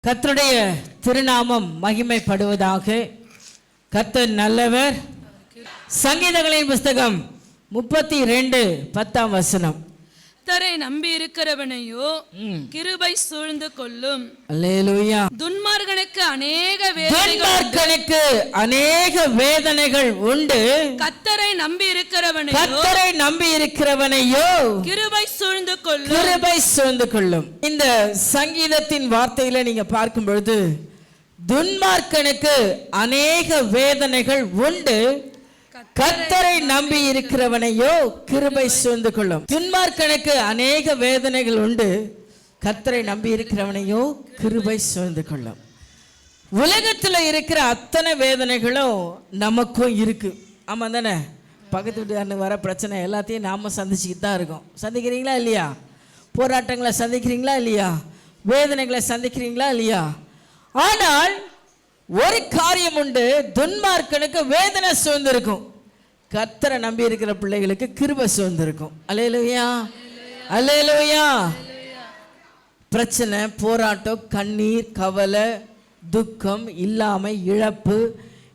கர்த்தருடைய திருநாமம் மகிமைப்படுவதாக. கர்த்தர் நல்லவர். சங்கீதங்களின் புஸ்தகம் 32:10 கர்த்தரை நம்பி இருக்கிறவனையோ கிருபை சூழ்ந்து கொள்ளும். அல்லேலூயா. துன்மார்க்கனுக்கு அநேக வேதனைகள் உண்டு. கர்த்தரை நம்பி இருக்கிறவனையோ கிருபை சூழ்ந்து கொள்ளும். இந்த சங்கீதத்தின் வார்த்தையில நீங்க பார்க்கும் பொழுது துன்மார்க்கனுக்கு அநேக வேதனைகள் உண்டு, கர்த்தரை நம்பி இருக்கிறவனையோ கிருபை சூழ்ந்து கொள்ளும். துன்மார்க்கனுக்கு அநேக வேதனைகள் உண்டு, கர்த்தரை நம்பி இருக்கிறவனையோ கிருபை சூழ்ந்து கொள்ளும். உலகத்தில் இருக்கிற அத்தனை வேதனைகளும் நமக்கும் இருக்கு. ஆமா தானே? பக்கத்து வீட்டுக்காரனுக்கு வர பிரச்சனை எல்லாத்தையும் நாம சந்திச்சுக்கிட்டு தான் இருக்கோம். சந்திக்கிறீங்களா இல்லையா? போராட்டங்களை சந்திக்கிறீங்களா இல்லையா? வேதனைகளை சந்திக்கிறீங்களா இல்லையா? ஆனால் ஒரு காரியம் உண்டு, துன்மார்க்கனுக்கு வேதனை சூழ்ந்திருக்கும், கர்த்தரை நம்பி இருக்கிற பிள்ளைகளுக்கு கிருபை சூழ்ந்திருக்கும். அல்லேலூயா, அல்லேலூயா. பிரச்சனை, போராட்டம், கண்ணீர், கவலை, துக்கம், இல்லாமை, இழப்பு,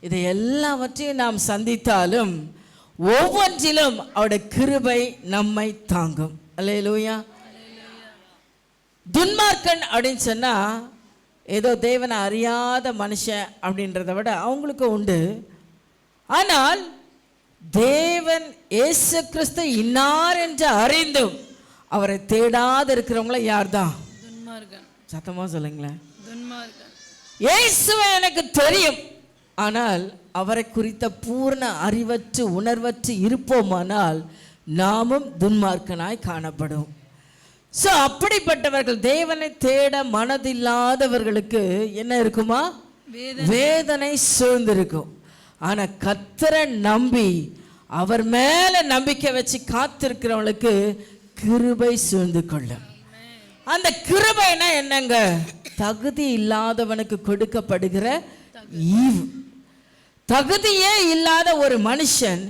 இதை எல்லாவற்றையும் நாம் சந்தித்தாலும் ஒவ்வொன்றிலும் அவருடைய கிருபை நம்மை தாங்கும். அல்லேலூயா. துன்மார்க்கன் அப்படின்னு சொன்னா ஏதோ தேவனை அறியாத மனுஷன் அப்படின்றத விட அவங்களுக்கு உண்டு. ஆனால் தேவன் இயேசு கிறிஸ்து இன்னார் என்று அறிந்தும் அவரை தேடாத இருக்கிறவங்கள யார் தான்? சத்தமா சொல்லுங்களேன். இயேசுவை எனக்கு தெரியும், ஆனால் அவரை குறித்த பூர்ண அறிவற்று உணர்வற்று இருப்போமானால் நாமும் துன்மார்க்கனாய் காணப்படும். ஸோ அப்படிப்பட்டவர்கள், தேவனை தேட மனதில்லாதவர்களுக்கு என்ன இருக்குமா? வேதனை சூழ்ந்திருக்கும். ஆனா கர்த்தரை நம்பி அவர் மேல நம்பிக்கை வச்சு காத்திருக்கிறவங்களுக்கு கிருபை சூழ்ந்து கொள்ளும். அந்த கிருபைனா என்னங்க? தகுதி இல்லாதவனுக்கு கொடுக்கப்படுகிற ஈவு. தகுதியே இல்லாத ஒரு மனுஷன்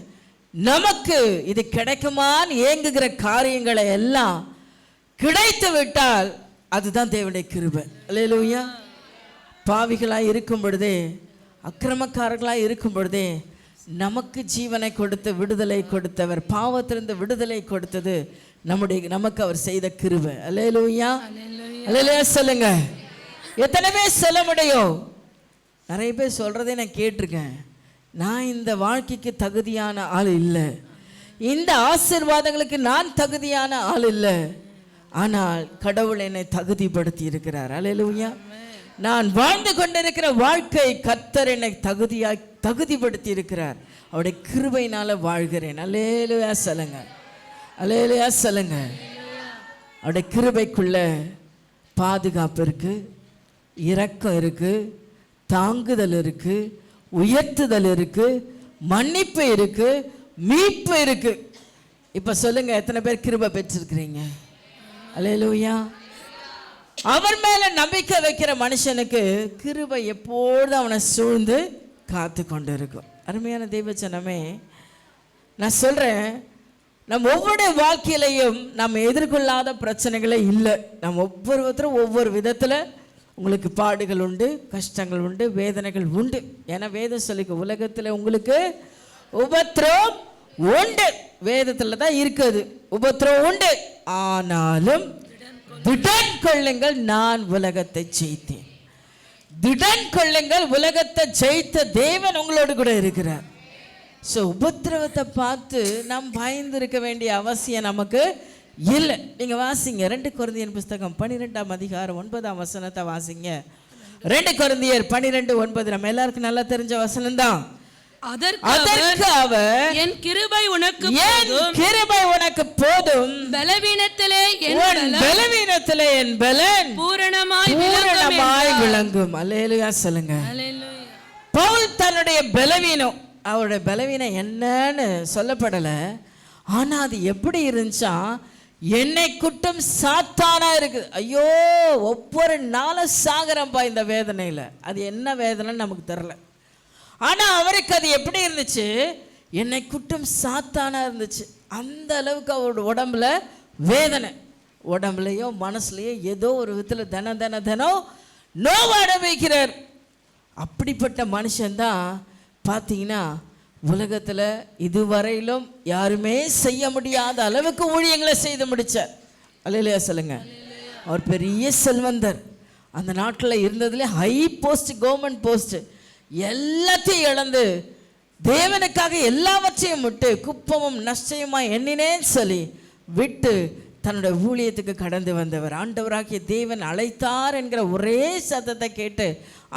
நமக்கு இது கிடைக்குமான்னு ஏங்குகிற காரியங்களை எல்லாம் கிடைத்து விட்டால் அதுதான் தேவனுடைய கிருபை. அல்லேலூயா. பாவிகளாய் இருக்கும் பொழுதே, அக்கிரமக்காரர்களாய் இருக்கும் பொழுதே நமக்கு ஜீவனை கொடுத்து விடுதலை கொடுத்தவர், பாவத்திலிருந்து விடுதலை கொடுத்தது நமக்கு அவர் செய்த கிருபை. அல்லேலூயா, அல்லேலூயா சொல்லுங்க. எத்தனை பேர் சொல்ல முடியும்? நிறைய பேர் சொல்றதே நான் கேட்டிருக்கேன். நான் இந்த வாழ்க்கைக்கு தகுதியான ஆள் இல்லை, இந்த ஆசீர்வாதங்களுக்கு நான் தகுதியான ஆள் இல்லை, ஆனால் கடவுள் என்னை தகுதிப்படுத்தி இருக்கிறார். அல்லேலூயா. நான் வாழ்ந்து கொண்டிருக்கிற வாழ்க்கை கர்த்தர் என்னை தகுதிப்படுத்தி இருக்கிறார். அவருடைய கிருபையினால வாழ்கிறேன். அல்லேலூயா சொல்லுங்க, அல்லேலூயா சொல்லுங்க. அவருடைய கிருபைக்குள்ள பாதுகாப்பு இருக்கு, இரக்கம் இருக்கு, தாங்குதல் இருக்கு, உயர்த்துதல் இருக்கு, மன்னிப்பு இருக்கு, மீட்பு இருக்கு. இப்ப சொல்லுங்க, எத்தனை பேர் கிருபை பெற்றிருக்கிறீங்க? அல்லேலூயா. அவர் மேல நம்பிக்கை வைக்கிற மனுஷனுக்கு கிருபை எப்பொழுதும் அவனை சூழ்ந்து காத்து கொண்டு இருக்கும். அருமையான தெய்வச்சனமே, நான் சொல்றேன், நம்ம ஒவ்வொரு வாழ்க்கையிலையும் நம்ம எதிர்கொள்ளாத பிரச்சனைகளே இல்லை. நம்ம ஒவ்வொருத்தரும் ஒவ்வொரு விதத்துல உங்களுக்கு பாடுகள் உண்டு, கஷ்டங்கள் உண்டு, வேதனைகள் உண்டு. ஏன்னா வேதம் சொல்லிக்க, உலகத்துல உங்களுக்கு உபத்திரம் உண்டு, வேதத்துல தான் இருக்குது, உபத்திரம் உண்டு. ஆனாலும் திடன் கொள்ளுங்கள், நான் உலகத்தை ஜெயித்தேன். திடன் கொள்ளுங்கள், உலகத்தை ஜெயித்த தேவன் உங்களோடு கூட இருக்கிறார். ஸோ உபத்திரவத்தை பார்த்து நாம் பயந்து இருக்க வேண்டிய அவசியம் நமக்கு இல்லை. நீங்க வாசிங்க 2 கொரிந்தியர் புஸ்தகம் 12:9 வாசிங்க. 2 கொரிந்தியர் 12:9 நம்ம எல்லாருக்கும் நல்லா தெரிஞ்ச வசனம் தான். அதற்கு அவர், என் கிருபை உனக்கு போதும், பலவீனத்திலே என் பலன் பூரணமாய் விளங்கும். அல்லேலூயா சொல்லுங்க. பவுல் தன்னுடைய பலவீனம், அவருடைய பலவீனம் என்னன்னு சொல்லப்படல, ஆனா அது எப்படி இருந்துச்சா? என்னை குட்டும் சாத்தானா இருக்கு. ஐயோ, ஒவ்வொரு நாளும் சாகரம்பா இந்த வேதனையில. அது என்ன வேதனைன்னு நமக்கு தெரியல, ஆனா அவருக்கு அது எப்படி இருந்துச்சு? என்னை குட்டும் சாத்தானா இருந்துச்சு. அந்த அளவுக்கு அவரோட உடம்புல வேதனை, உடம்புலையோ மனசுலையோ ஏதோ ஒரு விதத்தில் தினம் நோவா அனுபவிக்கிறார். அப்படிப்பட்ட மனுஷன்தான் பார்த்தீங்கன்னா உலகத்தில் இதுவரையிலும் யாருமே செய்ய முடியாத அளவுக்கு ஊழியங்களை செய்து முடித்தார். அல்லேலூயா சொல்லுங்க. அவர் பெரிய செல்வந்தர். அந்த நாட்டில் இருந்ததுலே ஹை போஸ்ட், கவர்மெண்ட் போஸ்ட், எல்லாத்தையும் இழந்து தேவனுக்காக எல்லாவற்றையும் விட்டு குப்பமும் நஷ்டமுமாய் எண்ணினேன்னு சொல்லி விட்டு தன்னுடைய ஊழியத்துக்கு கடந்து வந்தவர். ஆண்டவராகிய தேவன் அழைத்தார் என்கிற ஒரே சத்தத்தை கேட்டு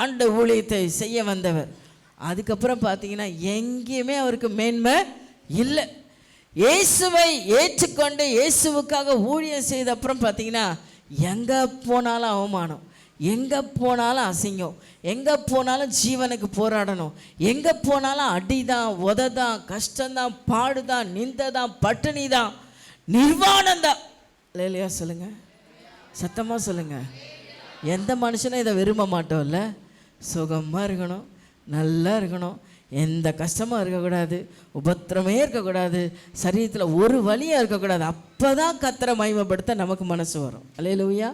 ஆண்ட ஊழியத்தை செய்ய வந்தவர். அதுக்கப்புறம் பார்த்தீங்கன்னா எங்கேயுமே அவருக்கு மேன்மை இல்லை. இயேசுவை ஏற்றுக்கொண்டு இயேசுவுக்காக ஊழியம் செய்த அப்புறம் பார்த்தீங்கன்னா எங்கே போனாலும் அவமானம், எங்கே போனாலும் அசிங்கம், எங்கே போனாலும் ஜீவனுக்கு போராடணும், எங்கே போனாலும் அடிதான், உததான், கஷ்டம்தான், பாடுதான், நிந்தைதான், பட்டினி தான், நிர்வாணம் தான். இல்லையா சொல்லுங்க, சத்தமாக சொல்லுங்க. எந்த மனுஷனும் இதை விரும்ப மாட்டோம்ல. சுகமாக இருக்கணும், நல்லா இருக்கணும், எந்த கஷ்டமாக இருக்கக்கூடாது, உபத்திரமே இருக்கக்கூடாது, சரீரத்தில் ஒரு வலியாக இருக்கக்கூடாது. அப்போ தான் கர்த்தரை மகிமைப்படுத்த நமக்கு மனசு வரும். அல்லேலூயா.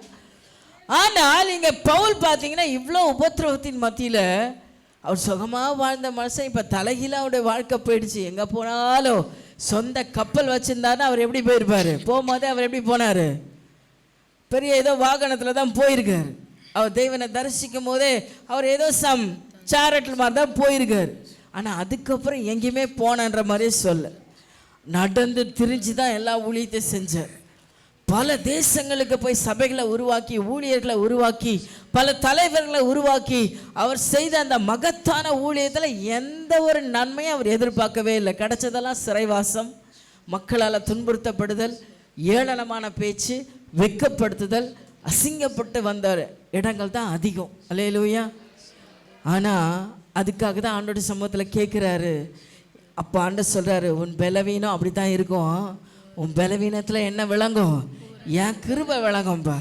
ஆனால் இங்கே பவுல் பார்த்தீங்கன்னா இவ்வளோ உபத்திரவத்தின் மத்தியில் அவர் சுகமாக வாழ்ந்த மனுஷன் இப்போ தலைகீழ அவருடைய வாழ்க்கை போயிடுச்சு. எங்கே போனாலும் சொந்த கப்பல் வச்சுருந்தாருன்னா அவர் எப்படி போயிருப்பார்? போகும்போதே அவர் எப்படி போனார்? பெரிய ஏதோ வாகனத்தில் தான் போயிருக்கார். அவர் தெய்வனை தரிசிக்கும் போதே அவர் ஏதோ சேரட்டில் மாதிரி தான் போயிருக்கார். ஆனால் அதுக்கப்புறம் எங்கேயுமே போனன்ற மாதிரியே சொல்ல, நடந்து திரிஞ்சு தான் எல்லா ஊழியத்தையும் செஞ்சார். பல தேசங்களுக்கு போய் சபைகளை உருவாக்கி, ஊழியர்களை உருவாக்கி, பல தலைவர்களை உருவாக்கி அவர் செய்த அந்த மகத்தான ஊழியத்தில் எந்த ஒரு நன்மையும் அவர் எதிர்பார்க்கவே இல்லை. கிடைச்சதெல்லாம் சிறைவாசம், மக்களால் துன்புறுத்தப்படுதல், ஏளனமான பேச்சு, வெட்கப்படுத்துதல், அசிங்கப்பட்டு வந்த இடங்கள் தான் அதிகம். அல்லேலூயா. ஆனால் அதுக்காக தான் ஆண்டோட சமூகத்தில் கேட்குறாரு. அப்போ ஆண்டவர் சொல்கிறாரு, உன் பலவீனம் அப்படி தான் இருக்கும், உன் பலவீனத்தில் என்ன விளங்கும்? என் கிருபை விளங்கும்பா.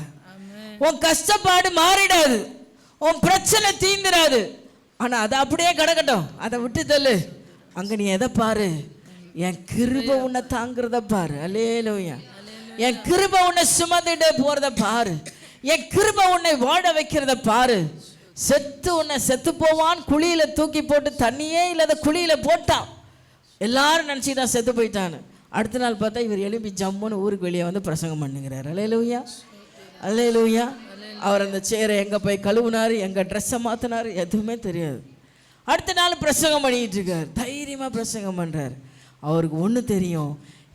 உன் கஷ்டப்பாடு மாறிடாது, உன் பிரச்சனை தீந்துடாது. ஆனால் அதை அப்படியே கிடக்கட்டும், அதை விட்டு தள்ளு. அங்கே நீ எதை பாரு? என் கிருபை உன்னை தாங்கிறத பாரு. அல்லேலூயா. என் கிருபை உன்னை சுமந்துட்டு போகிறத பாரு. என் கிருபை உன்னை வாழ வைக்கிறத பாரு. உன்னை செத்து போவான் குழியில் தூக்கி போட்டு தண்ணியே இல்லாத குழியில் போட்டான். எல்லாரும் நினச்சிதான் செத்து போயிட்டான்னு. அடுத்த நாள் பார்த்தா இவர் எழுப்பி ஜம்முன்னு ஊருக்கு வெளியே வந்து பிரசங்கம் பண்ணுங்கிறார். அல்லேலூயா, அல்லேலூயா. அவர் அந்த சேரை எங்கே போய் கழுவுனார், எங்கே ட்ரெஸ்ஸை மாற்றினார், எதுவுமே தெரியாது. அடுத்த நாள் பிரசங்கம் பண்ணிக்கிட்டு இருக்கார், தைரியமாக பிரசங்கம் பண்ணுறார். அவருக்கு ஒன்று தெரியும்,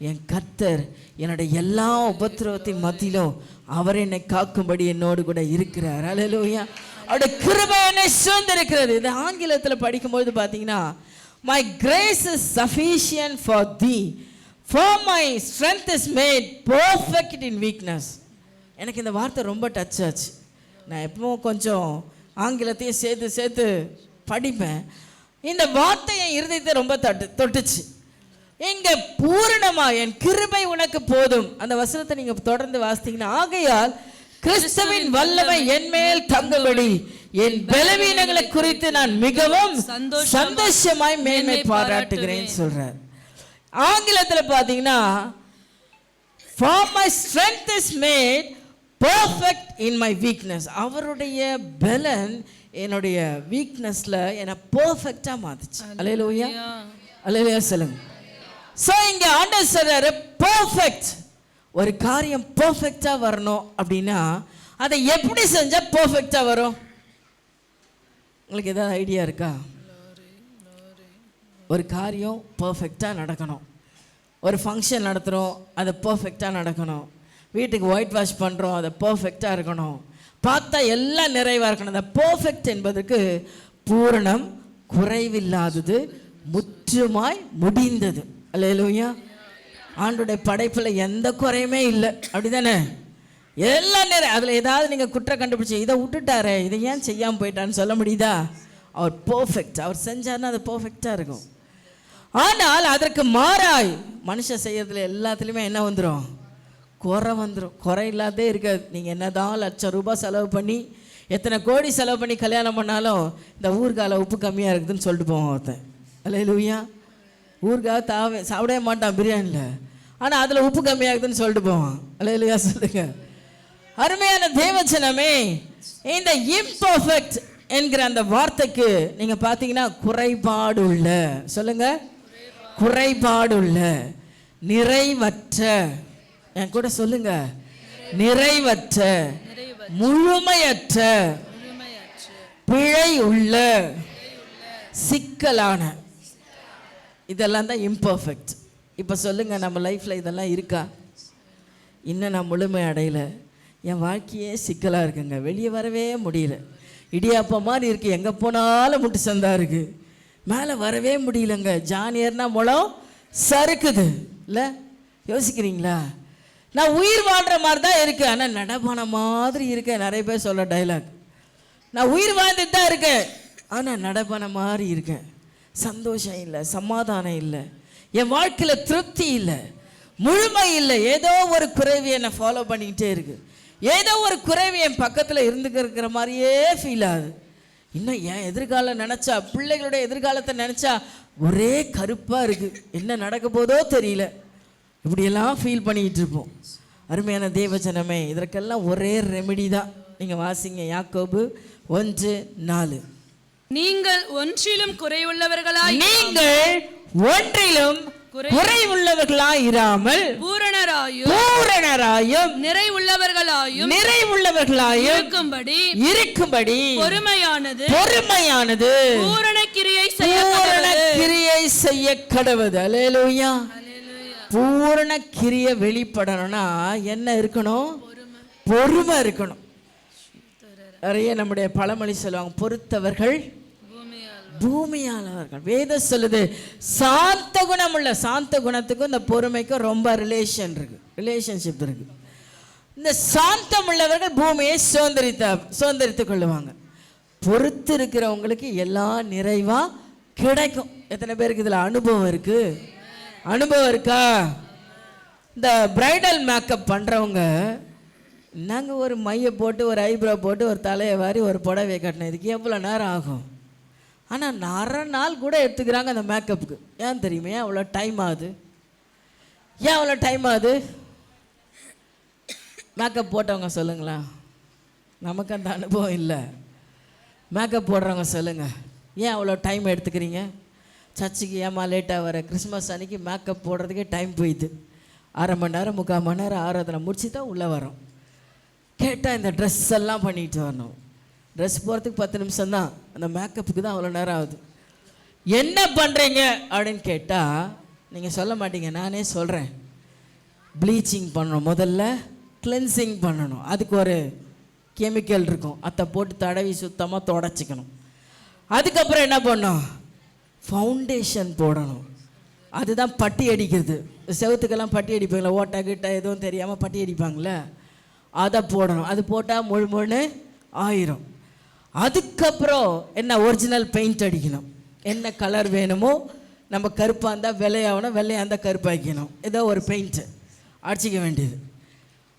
என் கர்த்தர் என்னுடைய எல்லா உபத்திரவத்தின் மத்தியிலும் அவர் என்னை காக்கும்படி என்னோடு கூட இருக்கிறார். அல்லேலூயா. அவருடைய கிருபை என்னை சூழ்ந்திருக்கிறது. இது ஆங்கிலத்தில் படிக்கும்போது பார்த்தீங்கன்னா, my grace is sufficient for thee, for my strength is made perfect in weakness. எனக்கு இந்த வார்த்தை ரொம்ப டச் ஆச்சு. நான் எப்பவும் கொஞ்சம் ஆங்கிலத்தையும் சேர்த்து சேர்த்து படிப்பேன். இந்த வார்த்தை என் இருதயத்தை ரொம்ப தொட்டுச்சு. இங்கே பூரணமா என் கிருபை உனக்கு போதும். அந்த வசனத்தை நீங்க தொடர்ந்து வாசித்தீங்கன்னா, ஆகையால் கிறிஸ்துவின் வல்லமை என் மேல் தங்கும்படி என் பலவீனங்களை குறித்து நான் மிகவும் சந்தோஷமாய் மேன்மை பாராட்டுகிறேன் சொல்றார். ஆங்கிலத்தில் பார்த்தீங்கன்னா, for my strength is made perfect in my weakness. அவருடைய பலன் என்னுடைய வீக்னஸ்ல என்னை பர்ஃபெக்டா மாத்துச்சு. அல்லேலூயா, அல்லேலூயா சொல்லுங்க. ஸோ இங்கே ஆண்டவர் சொல்றாரு, பர்ஃபெக்ட். ஒரு காரியம் பர்ஃபெக்டா வரணும் அப்படின்னா அதை எப்படி செஞ்சா பர்ஃபெக்டா வரும்? உங்களுக்கு ஏதாவது ஐடியா இருக்கா? ஒரு காரியம் பர்ஃபெக்டாக நடக்கணும். ஒரு ஃபங்க்ஷன் நடத்துகிறோம், அது பர்ஃபெக்டாக நடக்கணும். வீட்டுக்கு ஒயிட் வாஷ் பண்ணுறோம், அது பர்ஃபெக்டாக இருக்கணும். பார்த்தா எல்லாம் நிறைவாக இருக்கணும். அந்த பர்ஃபெக்ட் என்பதற்கு பூரணம், குறைவில்லாதது, முற்றுமாய் முடிந்தது. அல்லேலூயா. ஆண்டுடைய படைப்பில் எந்த குறையுமே இல்லை, அப்படி தானே? எல்லாம் நிறைய. அதில் ஏதாவது நீங்கள் குற்றம் கண்டுபிடிச்சி இதை விட்டுட்டாரே, இதை ஏன் செய்யாமல் போயிட்டான்னு சொல்ல முடியுதா? அவர் பர்ஃபெக்ட். அவர் செஞ்சார்னா அது பர்ஃபெக்டாக இருக்கும். ஆனால் அதற்கு மாறாய் மனுஷன் செய்யறதுல எல்லாத்துலேயுமே என்ன வந்துடும்? குறை வந்துடும். குறை இல்லாதே இருக்காது. நீங்கள் என்னதான் ₹1,00,000 செலவு பண்ணி, எத்தனை கோடி செலவு பண்ணி கல்யாணம் பண்ணாலும் இந்த ஊர்கால உப்பு கம்மியாக இருக்குதுன்னு சொல்லிட்டு போவான் ஒருத்தன். அல்லேலூயா. ஊர்காக சாப்பிடவே மாட்டான் பிரியாணியில், ஆனால் அதில் உப்பு கம்மியாகுதுன்னு சொல்லிட்டு போவான். அல்லேலூயா சொல்லுங்க. அருமையான தேவஜனமே, இந்த இம்பர்ஃபெக்ட் என்கிற அந்த வார்த்தைக்கு நீங்க பாத்தீங்கன்னா குறைபாடுள்ள, சொல்லுங்க, குறைபாடுள்ள, நிறைவற்ற, என் கூட சொல்லுங்க, நிறைவற்ற, முழுமையற்ற, பிழை உள்ள, சிக்கலான, இதெல்லாம் தான் இம்பர்ஃபெக்ட். இப்போ சொல்லுங்க, நம்ம லைஃப்ல இதெல்லாம் இருக்கா? இன்னும் நான் முழுமை அடையல, என் வாழ்க்கையே சிக்கலாக இருக்குங்க, வெளியே வரவே முடியல, இடியாப்பம் மாதிரி இருக்குது, எங்கே போனாலும் முட்டு சந்தா இருக்குது, மேலே வரவே முடியலங்க, ஜானியர்னா முளம் சறுக்குது இல்லை? யோசிக்கிறீங்களா? நான் உயிர் வாழ்கிற மாதிரி தான் இருக்கேன், ஆனால் நடப்பான மாதிரி இருக்கேன். நிறைய பேர் சொல்ல டைலாக், நான் உயிர் வாழ்ந்துட்டு தான் இருக்கேன், ஆனால் நடப்பான மாதிரி இருக்கேன். சந்தோஷம் இல்லை, சமாதானம் இல்லை, என் வாழ்க்கையில் திருப்தி இல்லை, முழுமை இல்லை. ஏதோ ஒரு குறைவு என்னை ஃபாலோ பண்ணிக்கிட்டே இருக்கு, ஏதோ ஒரு குறைவு என் பக்கத்தில் இருக்கிற மாதிரியே ஃபீல் ஆகுது. இன்னும் என் எதிர்காலம் நினச்சா, பிள்ளைகளுடைய எதிர்காலத்தை நினச்சா ஒரே கருப்பாக இருக்குது, என்ன நடக்க போதோ தெரியல, இப்படியெல்லாம் ஃபீல் பண்ணிக்கிட்டு இருப்போம். அருமையான தேவஜனமே, இதற்கெல்லாம் ஒரே ரெமெடி தான். நீங்கள் வாசிங்க யாக்கோபு 1:4. நீங்கள் ஒன்றிலும் குறைவுள்ளவர்களாய், நீங்கள் ஒன்றிலும் குறைவுள்ளவர்களாய் இராமல் பூரணராயும் நிறைவுள்ளவர்களாயும் இருக்கும்படி பொறுமையானது பூரண கிரியை செய்ய கடவுது. அல்லேலூயா. பூரண கிரியை வெளிப்படணும்னா என்ன இருக்கணும்? பொறுமை இருக்கணும். நிறைய நம்முடைய பழமொழி சொல்லுவாங்க, பொறுத்தவர்கள் பூமியானவர்கள். வேதம் சொல்லுது சாந்த குணம் உள்ள, சாந்த குணத்துக்கும் இந்த பொறுமைக்கும் ரொம்ப ரிலேஷன்ஷிப் இருக்கு. இந்த சாந்தம் உள்ளவர்கள் பூமியை சுதந்திரித்துக் கொள்ளுவாங்க. பொறுத்து இருக்கிறவங்களுக்கு எல்லாம் நிறைவா கிடைக்கும். எத்தனை பேருக்கு இதுல அனுபவம் இருக்கு? அனுபவம் இருக்கா? இந்த பிரைடல் மேக்கப் பண்றவங்க, நாங்கள் ஒரு மையை போட்டு, ஒரு ஐப்ரோ போட்டு, ஒரு தலையை வாரி, ஒரு புடவை கட்டினேன், இதுக்கு எவ்வளோ நேரம் ஆகும்? ஆனால் அரை நாள் கூட எடுத்துக்கிறாங்க அந்த மேக்கப்புக்கு. ஏன் தெரியுமா? ஏன் அவ்வளோ டைம் ஆகுது? மேக்கப் போட்டவங்க சொல்லுங்களா? நமக்கு அந்த அனுபவம் இல்லை. மேக்கப் போடுறவங்க சொல்லுங்கள், ஏன் அவ்வளோ டைம் எடுத்துக்கிறீங்க? சர்ச்சுக்கு ஏமா லேட்டாக வர? கிறிஸ்மஸ் அன்றைக்கி மேக்கப் போடுறதுக்கே டைம் போயிடுது. 1/2 மணி நேரம் 3/4 மணி நேரம் ஆராதனை முடிச்சு தான் உள்ளே வரோம். கேட்டால் இந்த ட்ரெஸ் எல்லாம் பண்ணிட்டு வரணும். ட்ரெஸ் போகிறதுக்கு 10 நிமிஷம் தான், அந்த மேக்கப்புக்கு தான் அவ்வளோ நேரம் ஆகுது. என்ன பண்ணுறீங்க அப்படின்னு கேட்டால் நீங்கள் சொல்ல மாட்டீங்க, நானே சொல்கிறேன். ப்ளீச்சிங் பண்ணணும், முதல்ல கிளென்சிங் பண்ணணும், அதுக்கு ஒரு கெமிக்கல் இருக்கும், அதை போட்டு தடவி சுத்தமாக தொடச்சிக்கணும். அதுக்கப்புறம் என்ன பண்ணணும்? ஃபவுண்டேஷன் போடணும். அதுதான் பட்டி அடிக்கிறது. செவத்துக்கெல்லாம் பட்டி அடிப்பாங்களே, ஓட்டை கிட்ட எதுவும் தெரியாமல் பட்டி அடிப்பாங்களே, அதை போடணும். அது போட்டால் முழுமுன்னு ஆயிரும். அதுக்கப்புறம் என்ன? ஒரிஜினல் பெயிண்ட் அடிக்கணும். என்ன கலர் வேணுமோ, நம்ம கருப்பாக இருந்தால் வெள்ளையாகணும், வெள்ளையாக இருந்தால் கருப்பாக்கணும், ஏதோ ஒரு பெயிண்ட்டு அடிச்சிக்க வேண்டியது.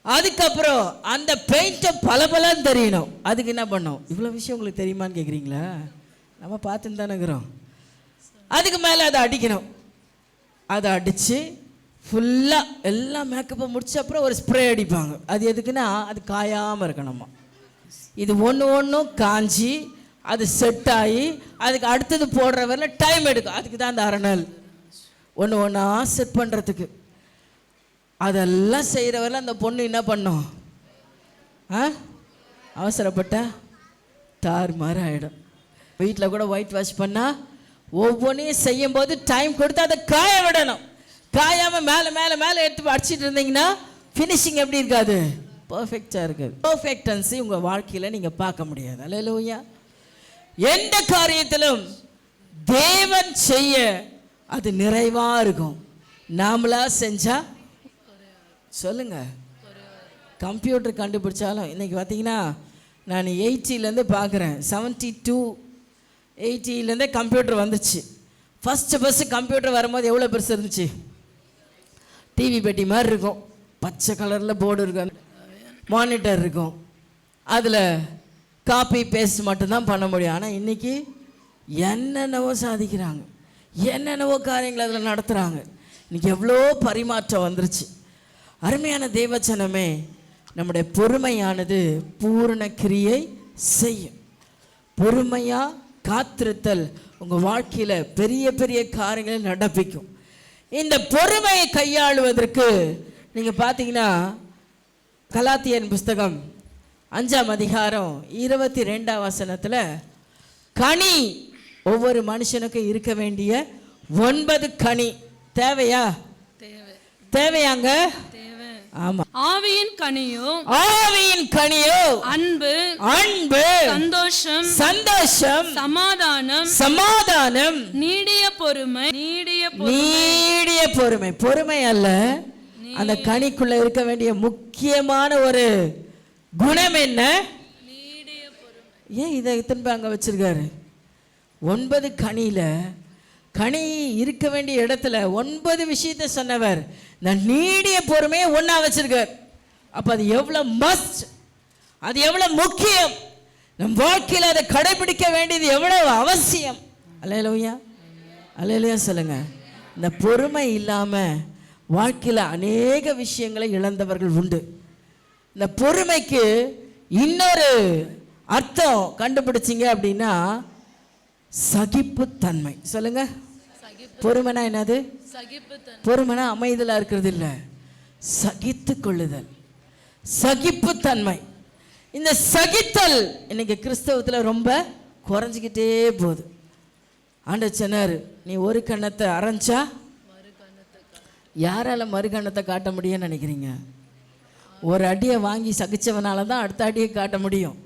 அதுக்கப்புறம் அந்த பெயிண்ட்டை பலபலன்னு தெரியணும். அதுக்கு என்ன பண்ணோம்? இவ்வளோ விஷயம் உங்களுக்கு தெரியுமான்னு கேட்குறீங்களா? நம்ம பார்த்துன்னு தானே இருக்கிறோம். அதுக்கு மேலே அதை அடிக்கணும். அதை அடித்து ஃபுல்லாக எல்லா மேக்கப்பை முடிச்ச அப்புறம் ஒரு ஸ்ப்ரே அடிப்பாங்க. அது எதுக்குன்னா, அது காயாமல் இருக்கணுமா. இது ஒன்றும் காஞ்சி அது செட் ஆகி அதுக்கு அடுத்தது போடுற வரல டைம் எடுக்கும். அதுக்கு தான் அந்த 1/2 நாள் ஒன்றா செட் பண்ணுறதுக்கு. அதெல்லாம் செய்கிற வரல அந்த பொண்ணு என்ன பண்ணும்? அவசரப்பட்ட தாறுமாறு ஆகிடும். வீட்டில் கூட ஒயிட் வாஷ் பண்ணால் ஒவ்வொன்றையும் செய்யும்போது டைம் கொடுத்து அதை காய விடணும். காயாமல் மேலே மேலே மேலே எடுத்து அடிச்சிட்டு இருந்தீங்கன்னா ஃபினிஷிங் எப்படி இருக்காது? பர்ஃபெக்டாக இருக்குது. பர்ஃபெக்டன்ஸி உங்கள் வாழ்க்கையில் நீங்கள் பார்க்க முடியாது. அல்லேலூயா. எந்த காரியத்திலும் தேவன் செய்ய அது நிறைவாக இருக்கும். நாமளா செஞ்சா சொல்லுங்க, கம்ப்யூட்டர் கண்டுபிடிச்சாலும் இன்னைக்கு பார்த்தீங்கன்னா, நான் 80லேருந்து பார்க்குறேன், 72 80லேருந்தே கம்ப்யூட்டர் வந்துச்சு. ஃபஸ்ட்டு கம்ப்யூட்டர் வரும்போது எவ்வளோ பெருசு இருந்துச்சு? டிவி பெட்டி மாதிரி இருக்கும், பச்சை கலரில் போர்டு இருக்கும், மானிட்டர் இருக்கும், அதில் காப்பி பேஸ்ட் மட்டும்தான் பண்ண முடியும். ஆனால் இன்றைக்கி என்னென்னவோ சாதிக்கிறாங்க, என்னென்னவோ காரியங்கள் அதில் நடத்துகிறாங்க. இன்றைக்கி எவ்வளோ பரிமாற்றம் வந்துருச்சு. அருமையான தேவச்சனமே, நம்முடைய பொறுமையானது பூரண கிரியை செய்யும். பொறுமையா காத்திருத்தல் உங்க வாழ்க்கையில பெரிய பெரிய காரியங்களை நடப்பிக்கும். இந்த பொறுமையை கையாளுவதற்கு நீங்க பார்த்தீங்கன்னா கலாத்தியன் புஸ்தகம் 5ஆம் அதிகாரம் 22ஆம் வசனத்துல கனி ஒவ்வொரு மனுஷனுக்கும் இருக்க வேண்டிய 9 கனி தேவையா? தேவையாங்க? ஆமா. ஆவியின் கனியோ அன்பு, சந்தோஷம், சமாதானம், நீடிய பொறுமை. பொறுமை அல்ல, அந்த கனிக்குள்ள இருக்க வேண்டிய முக்கியமான ஒரு குணம் என்ன? ஏன் இதை இத்தனை அங்க வச்சிருக்காரு? 9 கனியில கனி இருக்க வேண்டிய இடத்துல 9 விஷயத்தை சொன்னவர் இந்த நீடிய பொறுமையை ஒண்ணா வச்சிருக்கார். அப்ப அது எவ்வளவு மஸ்ட், அது எவ்வளவு முக்கியம், நம் வாழ்க்கையில் அதை கடைபிடிக்க வேண்டியது எவ்வளவு அவசியம். அல்லேலூயா, அல்லேலூயா சொல்லுங்க. இந்த பொறுமை இல்லாம வாழ்க்கையில் அநேக விஷயங்களை இழந்தவர்கள் உண்டு. இந்த பொறுமைக்கு இன்னொரு அர்த்தம் கண்டுபிடிச்சிங்க அப்படின்னா சகிப்புத்தன்மை. சொல்லுங்க, பொறுமைனா என்னது? பொறுமைனா அமைதலா இருக்கிறது இல்ல, சகித்து கொள்ளுதல், சகிப்புத்தன்மை. இந்த சகித்தல் இன்னைக்கு கிறிஸ்தவத்துல ரொம்ப குறைஞ்சிக்கிட்டே போகுது. ஆண்டவர் சொன்னார், நீ ஒரு கண்ணத்தை அரைஞ்சா யாரால மறு கண்ணத்தை காட்ட முடியும்னு நினைக்கிறீங்க? ஒரு அடியை வாங்கி சகிச்சவனால தான் அடுத்த அடியை காட்ட முடியும்.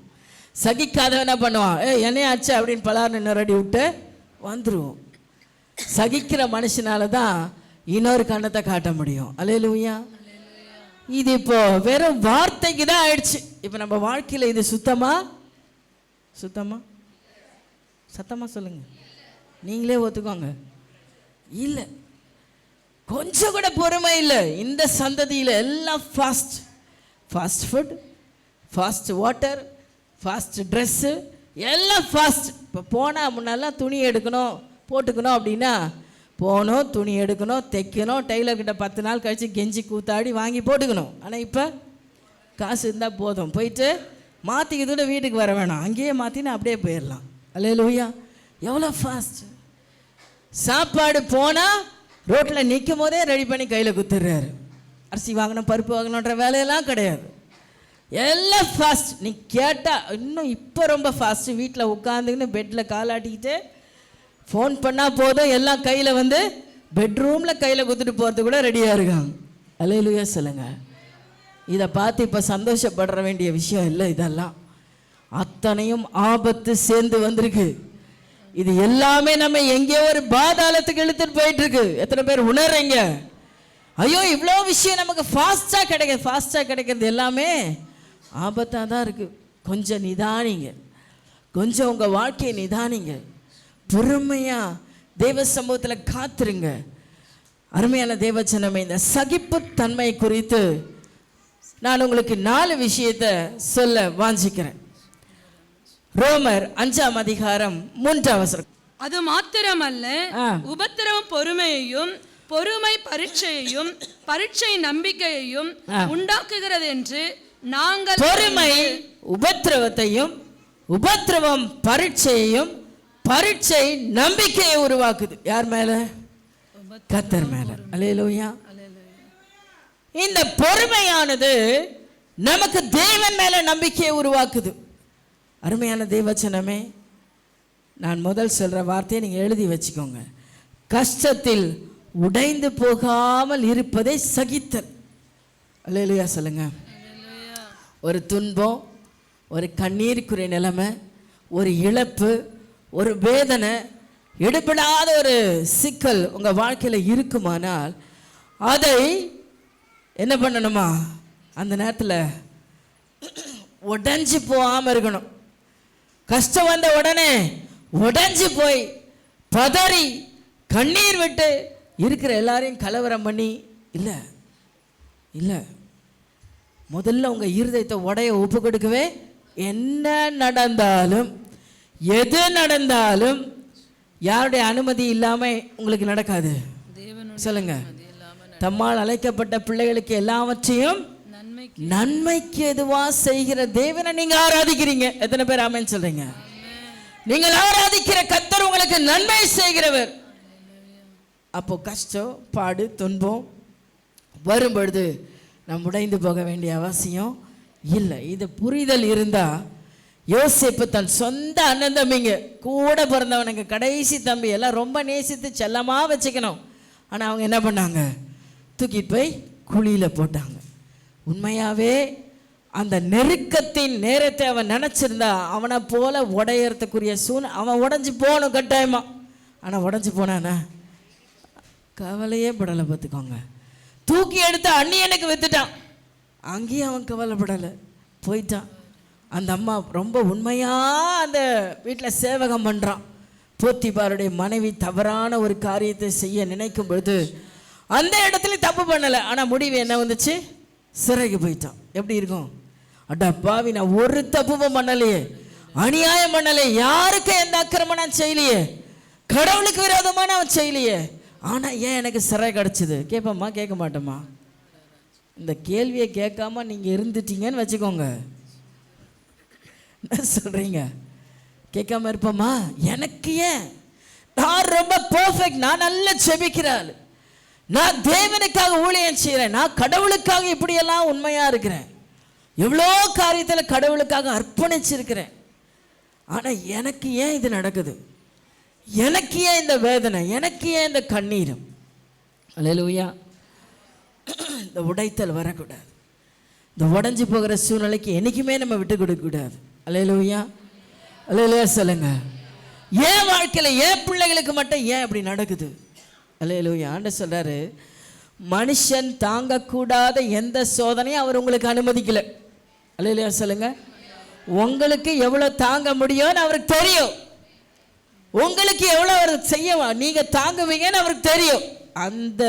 சகிக்காதவன் என்ன பண்ணுவான்? என்னையாச்சு அப்படின்னு பலார்னு இன்னொரு அடி விட்டு வந்துருவோம். சகிக்கிற மனுஷனால தான் இன்னொரு கண்ணத்தை காட்ட முடியும். அல்லேலூயா. இது இப்போ வெறும் வார்த்தைக்கு தான் ஆயிடுச்சு. இப்போ நம்ம வாழ்க்கையில் இது சுத்தமா சத்தமா சொல்லுங்க, நீங்களே ஒத்துக்கோங்க. இல்லை, கொஞ்சம் கூட பொறுமை இல்லை. இந்த சந்ததியில் எல்லாம் fast food, fast water, fast dress, எல்லாம் ஃபாஸ்ட். இப்போ போனால் முன்னெல்லாம் துணி எடுக்கணும் போட்டுக்கணும் அப்படின்னா போகணும், துணி எடுக்கணும், தைக்கணும், டெய்லர்கிட்ட 10 நாள் கழித்து கெஞ்சி கூத்தாடி வாங்கி போட்டுக்கணும். ஆனால் இப்போ காசு இருந்தால் போதும், போயிட்டு மாற்றிக்கிட்டு வீட்டுக்கு வர வேணாம், அங்கேயே மாற்றினா அப்படியே போயிடலாம். அல்லேலூயா, எவ்வளோ ஃபாஸ்ட். சாப்பாடு போனால் ரோட்டில் நிற்கும் போதே ரெடி பண்ணி கையில் குத்துடுறாரு. அரிசி வாங்கணும், பருப்பு வாங்கணுன்ற வேலையெல்லாம் கிடையாது, எல்லாம் ஃபாஸ்ட். நீ கேட்டால் இன்னும் இப்போ ரொம்ப ஃபாஸ்ட்டு. வீட்டில் உட்காந்துக்கின்னு பெட்டில் காலாட்டிக்கிட்டு ஃபோன் பண்ணால் போதும், எல்லாம் கையில் வந்து பெட்ரூமில் கையில் குத்துட்டு போகிறது கூட ரெடியாக இருக்காங்க. அல்லேலூயா சொல்லுங்க. இதை பார்த்து இப்போ சந்தோஷப்படுற வேண்டிய விஷயம் இல்லை, இதெல்லாம் அத்தனையும் ஆபத்து சேர்ந்து வந்திருக்கு. இது எல்லாமே நம்ம எங்கேயோ ஒரு பாதாளத்துக்கு இழுத்துட்டு போயிட்டு இருக்கு. எத்தனை பேர் உணர்றீங்க? ஐயோ, இவ்வளோ விஷயம் நமக்கு ஃபாஸ்ட்டாக கிடைக்குது. ஃபாஸ்ட்டாக கிடைக்கிறது எல்லாமே ஆபத்தாக தான் இருக்குது. கொஞ்சம் நிதானிங்க, கொஞ்சம் உங்கள் வாழ்க்கையை நிதானிங்க, பொறுமையாக தேவ சமூகத்தில் காத்துருங்க. அருமையான தேவச்சனமே, இந்த சகிப்புத்தன்மை குறித்து நான் உங்களுக்கு 4 விஷயத்தை சொல்ல வாஞ்சிக்கிறேன். ரோமர் 5ஆம் அதிகாரம் 3ஆம் வசனம். அது மாத்திரமல்ல, உபத்திரவம் பொறுமையையும், பொறுமை பரீட்சையையும், பரீட்சை நம்பிக்கையையும் உண்டாக்குகிறது என்று நாங்கள். பொறுமை உபத்திரவத்தையும், உபத்திரவம் பரீட்சையையும், பரீட்சை நம்பிக்கையை உருவாக்குது. யார் மேல? கர்த்தர் மேல. அல்லேலூயா. இந்த பொறுமையானது நமக்கு தேவன் மேல நம்பிக்கையை உருவாக்குது. அருமையான தேவச்சனமே, நான் முதல் சொல்ற வார்த்தையை நீங்க எழுதி வச்சுக்கோங்க. கஷ்டத்தில் உடைந்து போகாமல் இருப்பதை சகித்தல். அல்லேலூயா சொல்லுங்க. ஒரு துன்பம், ஒரு கண்ணீருக்குரிய நிலைமை, ஒரு இழப்பு, ஒரு வேதனை, எடுபடாத ஒரு சிக்கல் உங்கள் வாழ்க்கையில் இருக்குமானால் அதை என்ன பண்ணணுமா? அந்த நேரத்தில் உடைஞ்சு போகாமல் இருக்கணும். கஷ்டம் வந்த உடனே உடைஞ்சு போய் பதறி கண்ணீர் விட்டு இருக்கிற எல்லாரையும் கலவரம் பண்ணி இல்லை இல்லை, முதல்ல உங்கள் இருதயத்தை உடைய ஒப்பு கொடுக்கவே. என்ன நடந்தாலும், எது நடந்தாலும் யாருடைய அனுமதி இல்லாமல் உங்களுக்கு நடக்காது. சொல்லுங்க. தம்மால் அழைக்கப்பட்ட பிள்ளைகளுக்கு எல்லாவற்றையும் நன்மைக்கு எதுவா செய்கிற தேவனை நீங்க ஆராதிக்கிறீங்க. எத்தனை பேர் ஆமென் சொல்றீங்க? நீங்கள் ஆராதிக்கிற கர்த்தர் உங்களுக்கு நன்மை செய்கிறவர். அப்போ கஷ்டம், பாடு, துன்பம் வரும் பொழுது நாம் உடைந்து போக வேண்டிய அவசியம் இல்லை. இது புரிதல் இருந்தா யோசேப்பு தன் சொந்த அண்ணன் தம்பிங்க கூட பிறந்தவனுங்க கடைசி தம்பி எல்லாம் ரொம்ப நேசித்து செல்லமா வச்சுக்கணும். ஆனால் அவங்க என்ன பண்ணாங்க? தூக்கிட்டு போய் குழியில் போட்டாங்க. உண்மையாகவே அந்த நெருக்கத்தின் நேரத்தை அவன் நினச்சிருந்தா அவனை போல உடையறதுக்குரிய அவன் உடஞ்சி போகணும் கட்டாயமா. ஆனால் உடஞ்சி போனானா கவலையே படலை. பார்த்துக்கோங்க. தூக்கி எடுத்து அண்ணியனுக்கு வித்துட்டான். அங்கேயும் அவன் கவலைப்படலை, போயிட்டான். அந்த அம்மா ரொம்ப உண்மையாக அந்த வீட்டில் சேவகம் பண்ணுறான். போத்திபாருடைய மனைவி தவறான ஒரு காரியத்தை செய்ய நினைக்கும் பொழுது அந்த இடத்துல தப்பு பண்ணலை. ஆனால் முடிவு என்ன வந்துச்சு? சிறைக்கு போயிட்டான். எப்படி இருக்கும்? அடா பாவி, நான் ஒரு தப்புவும் பண்ணலையே, அநியாயம் பண்ணலையே, யாருக்கு எந்த அக்கிரமம் நான் செய்யலையே, கடவுளுக்கு விரோதமான அவன் செய்யலையே, ஆனால் ஏன் எனக்கு சிறை கிடச்சிது? கேட்போம்மா? கேட்க மாட்டோமா? இந்த கேள்வியை கேட்காம நீங்கள் இருந்துட்டீங்கன்னு வச்சுக்கோங்க. என்ன சொல்கிறீங்க? கேட்காம இருப்போமா? எனக்கு ஏன்? நான் ரொம்ப பர்ஃபெக்ட், நான் நல்லா செபிக்கிறாள், நான் தேவனுக்காக ஊழியம் செய்கிறேன், நான் கடவுளுக்காக இப்படியெல்லாம் உண்மையாக இருக்கிறேன், எவ்வளோ காரியத்தில் கடவுளுக்காக அர்ப்பணிச்சிருக்கிறேன், ஆனால் எனக்கு ஏன் இது நடக்குது? எனக்கு ஏன் இந்த வேதனை? எனக்கு ஏன் இந்த கண்ணீரும்? அல்லேலூயா. இந்த உடைத்தல் வரக்கூடாது. இந்த உடைஞ்சு போகிற சூழ்நிலைக்கு என்றைக்குமே நம்ம விட்டு கொடுக்கக்கூடாது. அல்லேலூயா. அல்லேலூயா சொல்லுங்க. ஏன் வாழ்க்கையில் ஏன் பிள்ளைகளுக்கு மட்டும் ஏன் அப்படி நடக்குது? அல்லேலூயா. ஆண்டவர் சொல்றாரு, மனுஷன் தாங்கக்கூடாத எந்த சோதனையும் அவர் உங்களுக்கு அனுமதிக்கல. அல்லேலூயா சொல்லுங்க. உங்களுக்கு எவ்வளோ தாங்க முடியும்னு அவருக்கு தெரியும். உங்களுக்கு எவ்வளோ அவர் செய்ய நீங்கள் தாங்குவீங்கன்னு அவருக்கு தெரியும். அந்த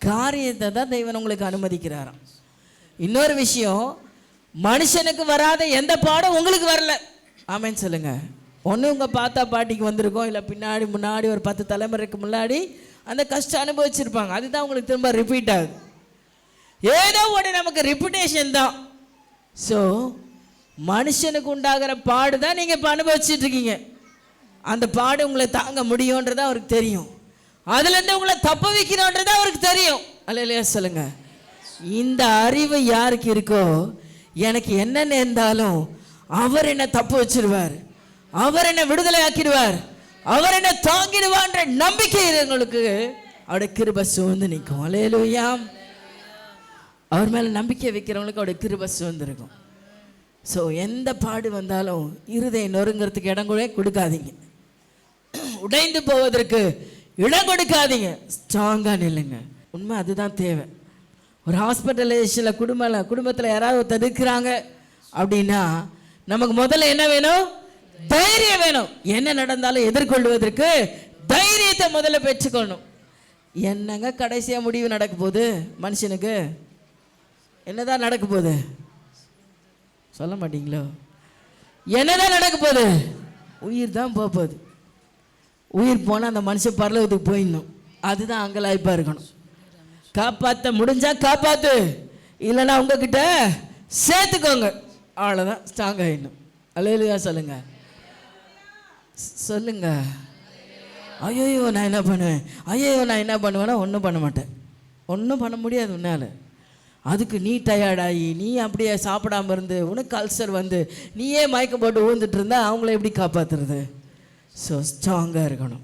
காரியத்தை தான் தெய்வன் உங்களுக்கு அனுமதிக்கிறாராம். இன்னொரு விஷயம், மனுஷனுக்கு வராத எந்த பாடம் உங்களுக்கு வரல. ஆமேன்னு சொல்லுங்க. ஒன்று உங்கள் பாத்தா பாட்டிக்கு வந்திருக்கோம், இல்லை முன்னாடி ஒரு 10 தலைமுறைக்கு முன்னாடி அந்த கஷ்டம் அனுபவிச்சிருப்பாங்க. அதுதான் உங்களுக்கு திரும்ப ரிப்பீட் ஆகுது. ஏதோ ஒன்று நமக்கு ரிப்பீட்டேஷன் தான். ஸோ மனுஷனுக்கு உண்டாகிற பாடு தான் நீங்கள் இப்போ அனுபவிச்சுட்டு இருக்கீங்க. அந்த பாடு உங்களை தாங்க முடியும்ன்றது அவருக்கு தெரியும். அதுலேருந்து உங்களை தப்ப வைக்கணுன்றது அவருக்கு தெரியும். அல்லேலூயா சொல்லுங்க. இந்த அறிவு யாருக்கு இருக்கோ, எனக்கு என்ன நேர்ந்தாலும் அவர் என்ன தப்பு வச்சிருவார், அவர் என்ன விடுதலை ஆக்கிடுவார், அவர் என்ன தாங்கிடுவான்ற நம்பிக்கை உங்களுக்கு அவருடைய கிருபை சூழ்ந்து நிற்கும். அல்லேலூயா. அவர் மேலே நம்பிக்கை வைக்கிறவங்களுக்கு அவருடைய கிருபை சூழ்ந்துருக்கும். ஸோ எந்த பாடு வந்தாலும் இருதயம் நொறுங்கிறதுக்கு இடம் கூட கொடுக்காதீங்க, உடைந்து போவதற்கு இடம் கொடுக்காதீங்க, ஸ்ட்ராங்காக நில்லுங்க. உண்மை அதுதான் தேவை. ஒரு ஹாஸ்பிட்டலைசேஷனில் குடும்பத்தில் யாராவது தடுக்கிறாங்க அப்படின்னா நமக்கு முதல்ல என்ன வேணும்? தைரியம் வேணும். என்ன நடந்தாலும் எதிர்கொள்வதற்கு தைரியத்தை முதல்ல பெற்றுக்கொள்ளணும். என்னங்க கடைசியாக முடிவு நடக்க போகுது? மனுஷனுக்கு என்னதான் நடக்க போகுது? சொல்ல மாட்டீங்களோ? என்னதான் நடக்க போகுது? உயிர் தான் போகுது. உயிர் போனால் அந்த மனுஷன் பரலோகத்துக்கு போயிடணும். அதுதான் அங்கலாய்ப்பாக இருக்கணும். காப்பாற்ற முடிஞ்சா காப்பாற்று, இல்லைன்னா உங்ககிட்ட சேர்த்துக்கோங்க, அவ்வளோதான். ஸ்ட்ராங் ஆகிடணும். அல்லேலூயா சொல்லுங்க. சொல்லுங்க. ஐயோ நான் என்ன பண்ணுவேன், நான் என்ன பண்ணுவேன்னா ஒன்றும் பண்ண மாட்டேன். ஒன்றும் பண்ண முடியாது உன்னால். அதுக்கு நீ டயர்டாகி நீ அப்படியே சாப்பிடாமல் இருந்து உனக்கு அல்சர் வந்து நீயே மயக்கம் போட்டு ஊழ்ந்துட்டு இருந்தால் அவங்கள எப்படி காப்பாற்றுறது? ஸோ ஸ்ட்ராங்காக இருக்கணும்.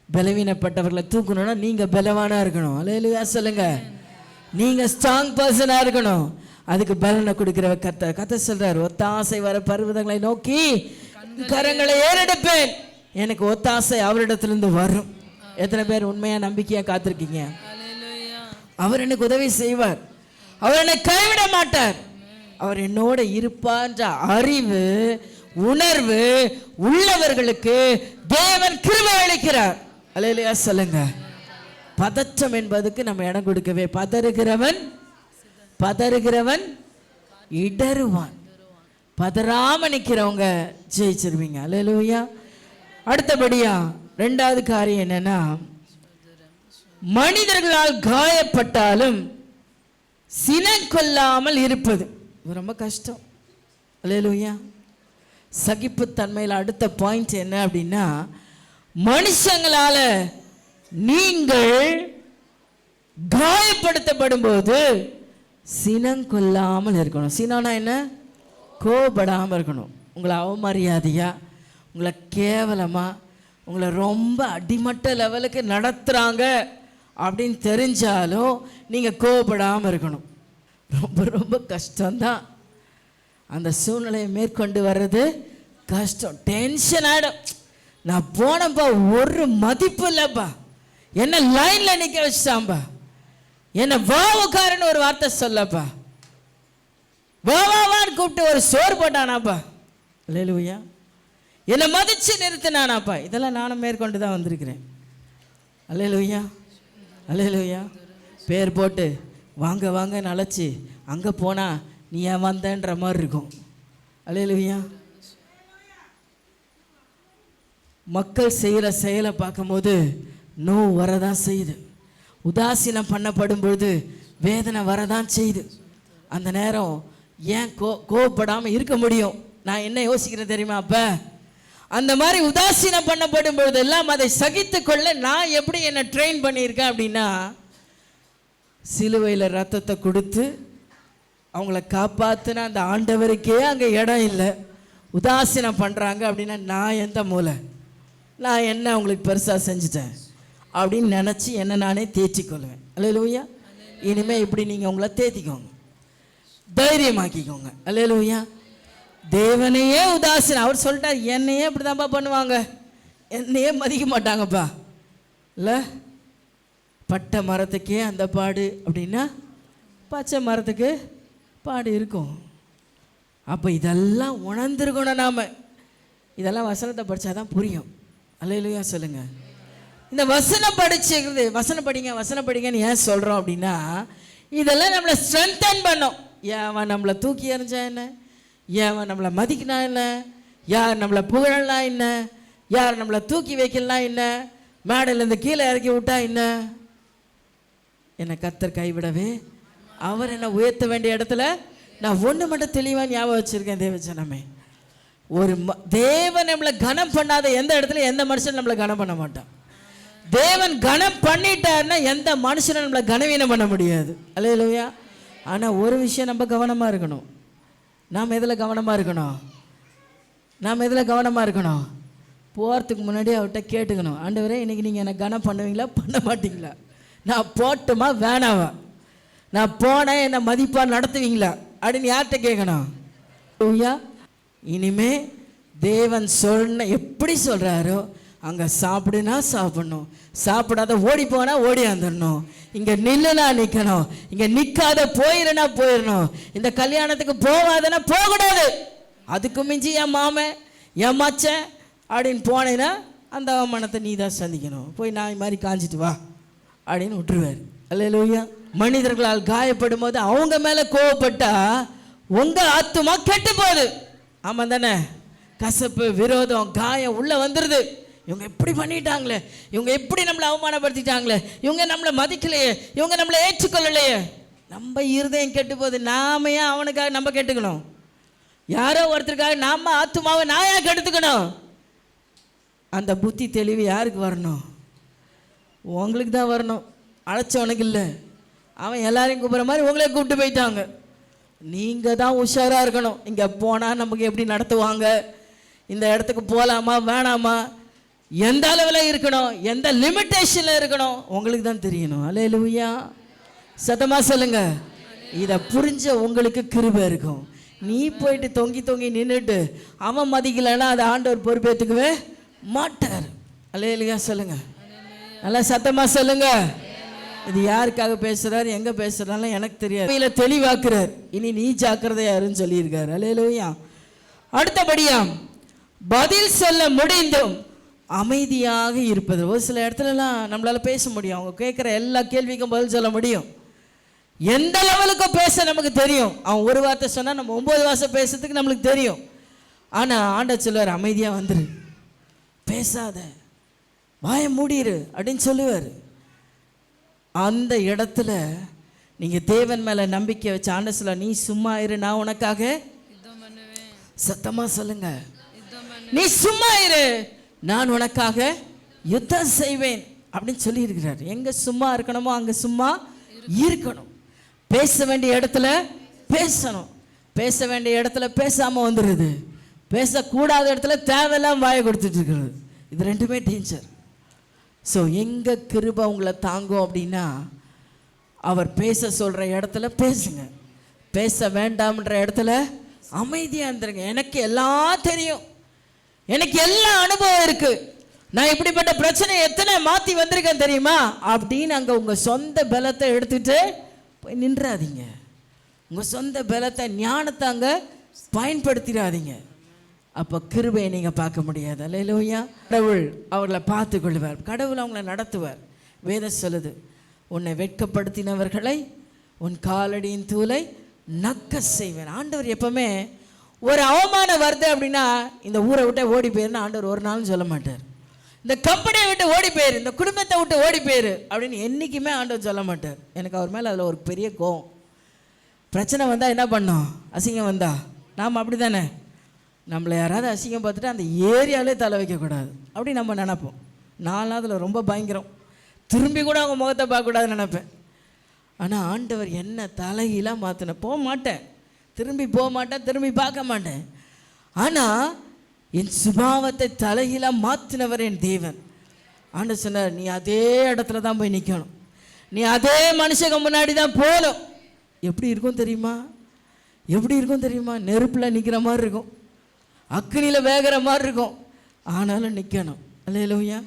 பலவீனப்பட்டவர்களை தூக்கணும்னா நீங்கள் பலவானாக இருக்கணும். அல்லேலூயா சொல்லுங்க. நீங்கள் ஸ்ட்ராங் பர்சனாக இருக்கணும். அதுக்கு பலனை கொடுக்குற கத்த சொல்கிறார், ஒத்தாசை வர பர்வதங்களை நோக்கி கரங்களை ஏறெடுப்பேன், எனக்கு ஒத்தாசை அவரிடத்துலேருந்து வரும். எத்தனை பேர் உண்மையாக நம்பிக்கையாக காத்திருக்கீங்க? அவர் எனக்கு உதவி செய்வார், அவர் என்னை கைவிட மாட்டார், அவர் என்னோட இருப்பான்ற அறிவு உணர்வு உள்ளவர்களுக்கு தேவன் கிருபை அளிக்கிறார். அல்லேலூயா சொல்லுங்க. பதற்றம் என்பதுக்கு நம்ம இடம் கொடுக்கவே, பதறுகிறவன் இடறுவான். பதறாம நிற்கிறவங்க ஜெயிச்சிருவீங்க. அல்லேலூயா. அடுத்தபடியா 2வது காரியம் என்னன்னா, மனிதர்களால் காயப்பட்டாலும் சினம் கொள்ளாமல் இருப்பது ரொம்ப கஷ்டம். அல்லேலூயா. சகிப்புத்தன்மையில் அடுத்த பாயிண்ட் என்ன அப்படின்னா, மனுஷங்களால நீங்கள் காயப்படுத்தப்படும் போது சினம் கொள்ளாமல் இருக்கணும். சினம்னா என்ன? கோபப்படாமல் இருக்கணும். உங்களை அவமரியாதையா, உங்களை கேவலமா, உங்களை ரொம்ப அடிமட்ட லெவலுக்கு நடத்துகிறாங்க அப்படின்னு தெரிஞ்சாலும் நீங்கள் கோபப்படாமல் இருக்கணும். ரொம்ப ரொம்ப கஷ்டம்தான். அந்த சூழ்நிலையை மேற்கொண்டு வர்றது கஷ்டம். டென்ஷன் ஆகிடும். நான் போனப்பா ஒரு மதிப்பு இல்லைப்பா, என்ன லைனில் நிற்க வச்சுட்டான்பா, என்ன வாவுக்காரன்னு ஒரு வார்த்தை சொல்லப்பா, வாவான்னு கூப்பிட்டு ஒரு சோறு போட்டானாப்பா, அல்லேலூயா, என்னை மதிச்சு நிறுத்தினானாப்பா. இதெல்லாம் நானும் மேற்கொண்டு தான் வந்திருக்கிறேன். அல்லேலூயா, அல்லேலூயா. பேர் போட்டு வாங்க வாங்கன்னு அழைச்சி அங்கே போனால் நீ ஏன் வந்தன்ற மாதிரி இருக்கும். அல்லேலூயா. மக்கள் செய்கிற செயலை பார்க்கும்போது நோவு வரதான் செய்யுது. உதாசீனம் பண்ணப்படும் பொழுது வேதனை வரதான் செய்யுது. அந்த நேரம் ஏன் கோவப்படாமல் இருக்க முடியும்? நான் என்ன யோசிக்கிறேன் தெரியுமா? அப்போ அந்த மாதிரி உதாசீனம் பண்ணப்படும் பொழுது எல்லாம் அதை சகித்து கொள்ள நான் எப்படி என்னை ட்ரெயின் பண்ணியிருக்கேன் அப்படின்னா, சிலுவையில் ரத்தத்தை கொடுத்து அவங்கள காப்பாற்றின அந்த ஆண்டவருக்கே அங்கே இடம் இல்லை. உதாசீனம் பண்ணுறாங்க அப்படின்னா நான் எந்த மூலை, நான் என்ன அவங்களுக்கு பெருசாக செஞ்சுட்டேன் அப்படின்னு நினச்சி என்ன நானே தேய்ச்சிக்கொள்வேன். அல்லேலூயா. இனிமேல் இப்படி நீங்கள் உங்களை தேத்திக்கோங்க, தைரியமாக்கிக்கோங்க. அல்லேலூயா. தேவனையே உதாசீனம். அவர் சொல்லிட்டார், என்னையே இப்படி தான்ப்பா பண்ணுவாங்க, என்னையே மதிக்க மாட்டாங்கப்பா. இல்லை, பட்டை மரத்துக்கே அந்த பாடு அப்படின்னா பச்சை மரத்துக்கு பாடு இருக்கும். அப்போ இதெல்லாம் உணர்ந்துருக்கணும். நாம் இதெல்லாம் வசனத்தை படித்தா தான் புரியும். அல்லேலூயா சொல்லுங்க. இந்த வசனம் படிச்சுக்கிறது, வசனம் படிங்கன்னு ஏன் சொல்கிறோம் அப்படின்னா, இதெல்லாம் நம்மளை ஸ்ட்ரென்தன் பண்ணும். ஏன் நம்மளை தூக்கி எறிஞ்சா என்ன, ஏன் நம்மளை மதிக்கினா என்ன, யார் நம்மளை புகழனா என்ன, யார் நம்மளை தூக்கி வைக்கலாம் என்ன, மேடையிலேருந்து கீழே இறக்கி விட்டா என்ன, என்னை கர்த்தர் கைவிடவே அவர் என்னை உயர்த்த வேண்டிய இடத்துல நான் ஒன்று மட்டும் தெளிவாக ஞாபகம் வச்சுருக்கேன். தேவஜனமே, ஒரு தேவன் நம்மளை கனம் பண்ணாத எந்த இடத்துல எந்த மனுஷன் நம்மளை கனம் பண்ண மாட்டான். தேவன் கனம் பண்ணிட்டாருன்னா எந்த மனுஷனும் நம்மளை கனவீனம் பண்ண முடியாது. அல்லேலூயா. ஆனால் ஒரு விஷயம் நம்ம கவனமாக இருக்கணும். நாம் எதில் கவனமாக இருக்கணும்? போகிறதுக்கு முன்னாடி அவர்கிட்ட கேட்டுக்கணும், ஆண்டவரே இன்னைக்கு நீங்கள் என்னை கனம் பண்ணுவீங்களா பண்ண மாட்டீங்களா, நான் போட்டுமா வேணாவா, நான் போனேன் என்னை மதிப்பாக நடத்துவீங்களா அப்படின்னு யார்கிட்ட கேட்கணும்? ஐயா, இனிமே தேவன் சொன்ன எப்படி சொல்கிறாரோ அங்கே சாப்பிடுனா சாப்பிடணும், சாப்பிடாத ஓடி போனால் ஓடி வந்துடணும், இங்கே நில்லுனா நிற்கணும், இங்கே நிற்காத போயிடுனா போயிடணும், இந்த கல்யாணத்துக்கு போகாதனா போகக்கூடாது. அதுக்கு மிஞ்சி என் மாமன் என் மச்சன் அப்படின்னு போனேன்னா அந்த அவமானத்தை நீ தான் சந்திக்கணும், போய் நான் இது மாதிரி காஞ்சிட்டு வா அப்படின்னு விட்டுருவார். அல்லேலூயா. மனிதர்களால் காயப்படும் போது அவங்க மேலே கோவப்பட்டா உங்கள் ஆத்துமா கெட்டு போகுது. ஆமாம் தானே? கசப்பு, விரோதம், காயம் உள்ளே வந்துடுது. இவங்க எப்படி பண்ணிட்டாங்களே, இவங்க எப்படி நம்மளை அவமானப்படுத்திட்டாங்களே, இவங்க நம்மளை மதிக்கலையே, இவங்க நம்மளை ஏற்றுக்கொள்ளலையே, நம்ம இருதயம் கெட்டு போகுது. நாம ஏன் அவனுக்காக நம்ம கெட்டுக்கணும்? யாரோ ஒருத்தருக்காக நாம ஆத்துமாவை நான் ஏன் கெடுத்துக்கணும்? அந்த புத்தி தெளிவு யாருக்கு வரணும்? உங்களுக்கு தான் வரணும். அழைச்சவனுக்கு இல்லை. அவன் எல்லாரையும் கூப்பிட்ற மாதிரி உங்களே கூப்பிட்டு போயிட்டாங்க. நீங்கள் தான் உஷாராக இருக்கணும். இங்கே போனால் நமக்கு எப்படி நடத்துவாங்க, இந்த இடத்துக்கு போகலாமா வேணாமா, எந்த அளவில் இருக்கணும், எந்த லிமிட்டேஷனில் இருக்கணும், உங்களுக்கு தான் தெரியணும். அல்லேலூயா. சத்தமாக சொல்லுங்க. இதை புரிஞ்ச உங்களுக்கு கிருபை இருக்கும். நீ போயிட்டு தொங்கி தொங்கி நின்றுட்டு அவன் மதிக்கலைன்னா அதை ஆண்டவர் பொறுப்பேற்றுக்கவே மாட்டார். அல்லேலூயா சொல்லுங்க. நல்லா சத்தமாக சொல்லுங்க. இது யாருக்காக பேசுகிறார், எங்கே பேசுகிறாலும் எனக்கு தெரியாது. இல்லை, தெளிவாக்குறார். இனி நீ ஜாக்கிரதையாருன்னு சொல்லியிருக்காரு. அல்லேலூயா. அடுத்தபடியா பதில் சொல்ல முடிந்தும் அமைதியாக இருப்பது. ஒரு சில இடத்துலலாம் நம்மளால் பேச முடியும், அவங்க கேட்குற எல்லா கேள்விக்கும் பதில் சொல்ல முடியும். எந்த லெவலுக்கும் பேச நமக்கு தெரியும். அவன் ஒரு வார்த்தை சொன்னால் நம்ம 9 வார்த்தை பேசுறதுக்கு நம்மளுக்கு தெரியும். ஆனால் ஆண்டவர் சொல்லுவார், அமைதியாக வந்துரு, பேசாத, வாயை மூடிரு அப்படின்னு சொல்லுவார். அந்த இடத்துல நீங்கள் தேவன் மேலே நம்பிக்கை வச்ச ஆண்டவர் சொல்ல, நீ சும்மா இரு, நான் உனக்காக சத்தமாக சொல்லுங்க, நீ சும்மா இரு, நான் உனக்காக யுத்தம் செய்வேன் அப்படின்னு சொல்லி இருக்கிறார். எங்க சும்மா இருக்கணுமோ அங்க சும்மா இருக்கணும். பேச வேண்டிய இடத்துல பேசணும், பேச வேண்டிய இடத்துல பேசாம வந்துடுது, பேசக்கூடாத இடத்துல தேவையெல்லாம் வாயை கொடுத்துட்டு இருக்கிறது. இது ரெண்டுமே டேஞ்சர். ஸோ எங்க கிருபை உங்களை தாங்கும் அப்படின்னா, அவர் பேச சொல்ற இடத்துல பேசுங்க, பேச வேண்டாம்ன்ற இடத்துல அமைதியாக இருந்துருங்க. எனக்கு எல்லாம் தெரியும், எனக்கு எல்லா அனுபவம் இருக்கு, நான் இப்படிப்பட்ட பிரச்சனை எத்தனை மாற்றி வந்திருக்கேன் தெரியுமா அப்படின்னு அங்கே உங்கள் சொந்த பலத்தை எடுத்துட்டு போய் நின்றாதீங்க. உங்கள் சொந்த பலத்தை ஞானத்தை அங்கே பயன்படுத்திடாதீங்க. அப்போ கிருபையை நீங்கள் பார்க்க முடியாது. அல்லேலூயா. கடவுள் அவர்களை பார்த்து கொள்வார், கடவுள் அவங்கள நடத்துவார். வேதம் சொல்லுது, உன்னை வெட்கப்படுத்தினவர்களை உன் காலடியின் தூளை நக்க செய்வேன். ஆண்டவர் எப்பவுமே ஒரு அவமானம் வருது அப்படின்னா இந்த ஊரை விட்டு ஓடி போயிருன்னு ஆண்டவர் ஒரு நாளும் சொல்ல மாட்டார். இந்த கம்பெனியை விட்டு ஓடி போயிரு, இந்த குடும்பத்தை விட்டு ஓடி போயிரு அப்படின்னு என்றைக்குமே ஆண்டவர் சொல்ல மாட்டார். எனக்கு அவர் மேலே அதில் ஒரு பெரிய கோவம். பிரச்சனை வந்தால் என்ன பண்ணோம், அசிங்கம் வந்தா நாம் அப்படி தானே, நம்மளை யாராவது அசிங்கம் பார்த்துட்டு அந்த ஏரியாவிலே தலை வைக்கக்கூடாது அப்படி நம்ம நினைப்போம். நான்லாம் அதில் ரொம்ப பயங்கரம், திரும்பி கூட அவங்க முகத்தை பார்க்கக்கூடாதுன்னு நினைப்பேன். ஆனால் ஆண்டவர் என்ன தலையெல்லாம் மாற்றின, போக மாட்டேன், திரும்பி போக மாட்டேன், திரும்பி பார்க்க மாட்டேன். ஆனால் என் சுபாவத்தை தலையெல்லாம் மாற்றினவர் என் தேவன். ஆண்டவர் சொன்னார், நீ அதே இடத்துல தான் போய் நிற்கணும், நீ அதே மனுஷங்க முன்னாடி தான் போகணும். எப்படி இருக்கும் தெரியுமா, எப்படி இருக்கும் தெரியுமா, நெருப்பில் நிற்கிற மாதிரி இருக்கும், அக்கினியில் வேகிற மாதிரி இருக்கும், ஆனாலும் நிற்கணும். அல்லேலூயா.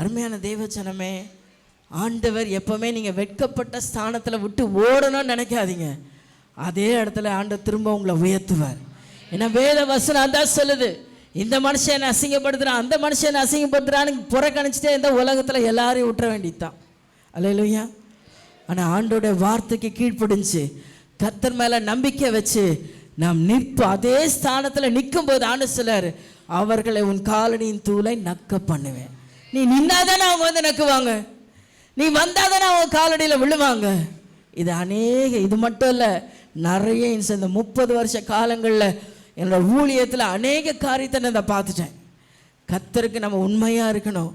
அருமையான தேவச்சனமே, ஆண்டவர் எப்பவுமே நீங்கள் வெட்கப்பட்ட ஸ்தானத்தில் விட்டு ஓடணும்னு நினைக்காதீங்க. அதே இடத்துல ஆண்டவர் திரும்ப உங்களை உயர்த்துவார். ஏன்னா வேத வசனம் அதான் சொல்லுது, இந்த மனுஷன் என்னை அசிங்கப்படுத்துகிறான், அந்த மனுஷன் என்னை அசிங்கப்படுத்துகிறான்னு புறக்கணிச்சிட்டே இந்த உலகத்தில் எல்லாரையும் விட்டுற வேண்டியதுதான். அல்லேலூயா. ஆனால் ஆண்டோடைய வார்த்தைக்கு கீழ்ப்படிஞ்சு கர்த்தர் மேலே நம்பிக்கை வச்சு நாம் நிற்போம். அதே ஸ்தானத்தில் நிற்கும்போது ஆண்டவர் சொல்லார், அவர்களை உன் காலடியின் தூளை நக்க பண்ணுவேன். நீ நின்னாதானே அவங்க வந்து நக்குவாங்க, நீ வந்தாதானே அவங்க காலடியில் விழுவாங்க. இது இது மட்டும் இல்லை, நிறைய இந்த 30 வருஷ காலங்களில் என்னோட ஊழியத்தில் அநேக காரியத்தை நான் பார்த்துட்டேன். கர்த்தருக்கு நம்ம உண்மையாக இருக்கணும்,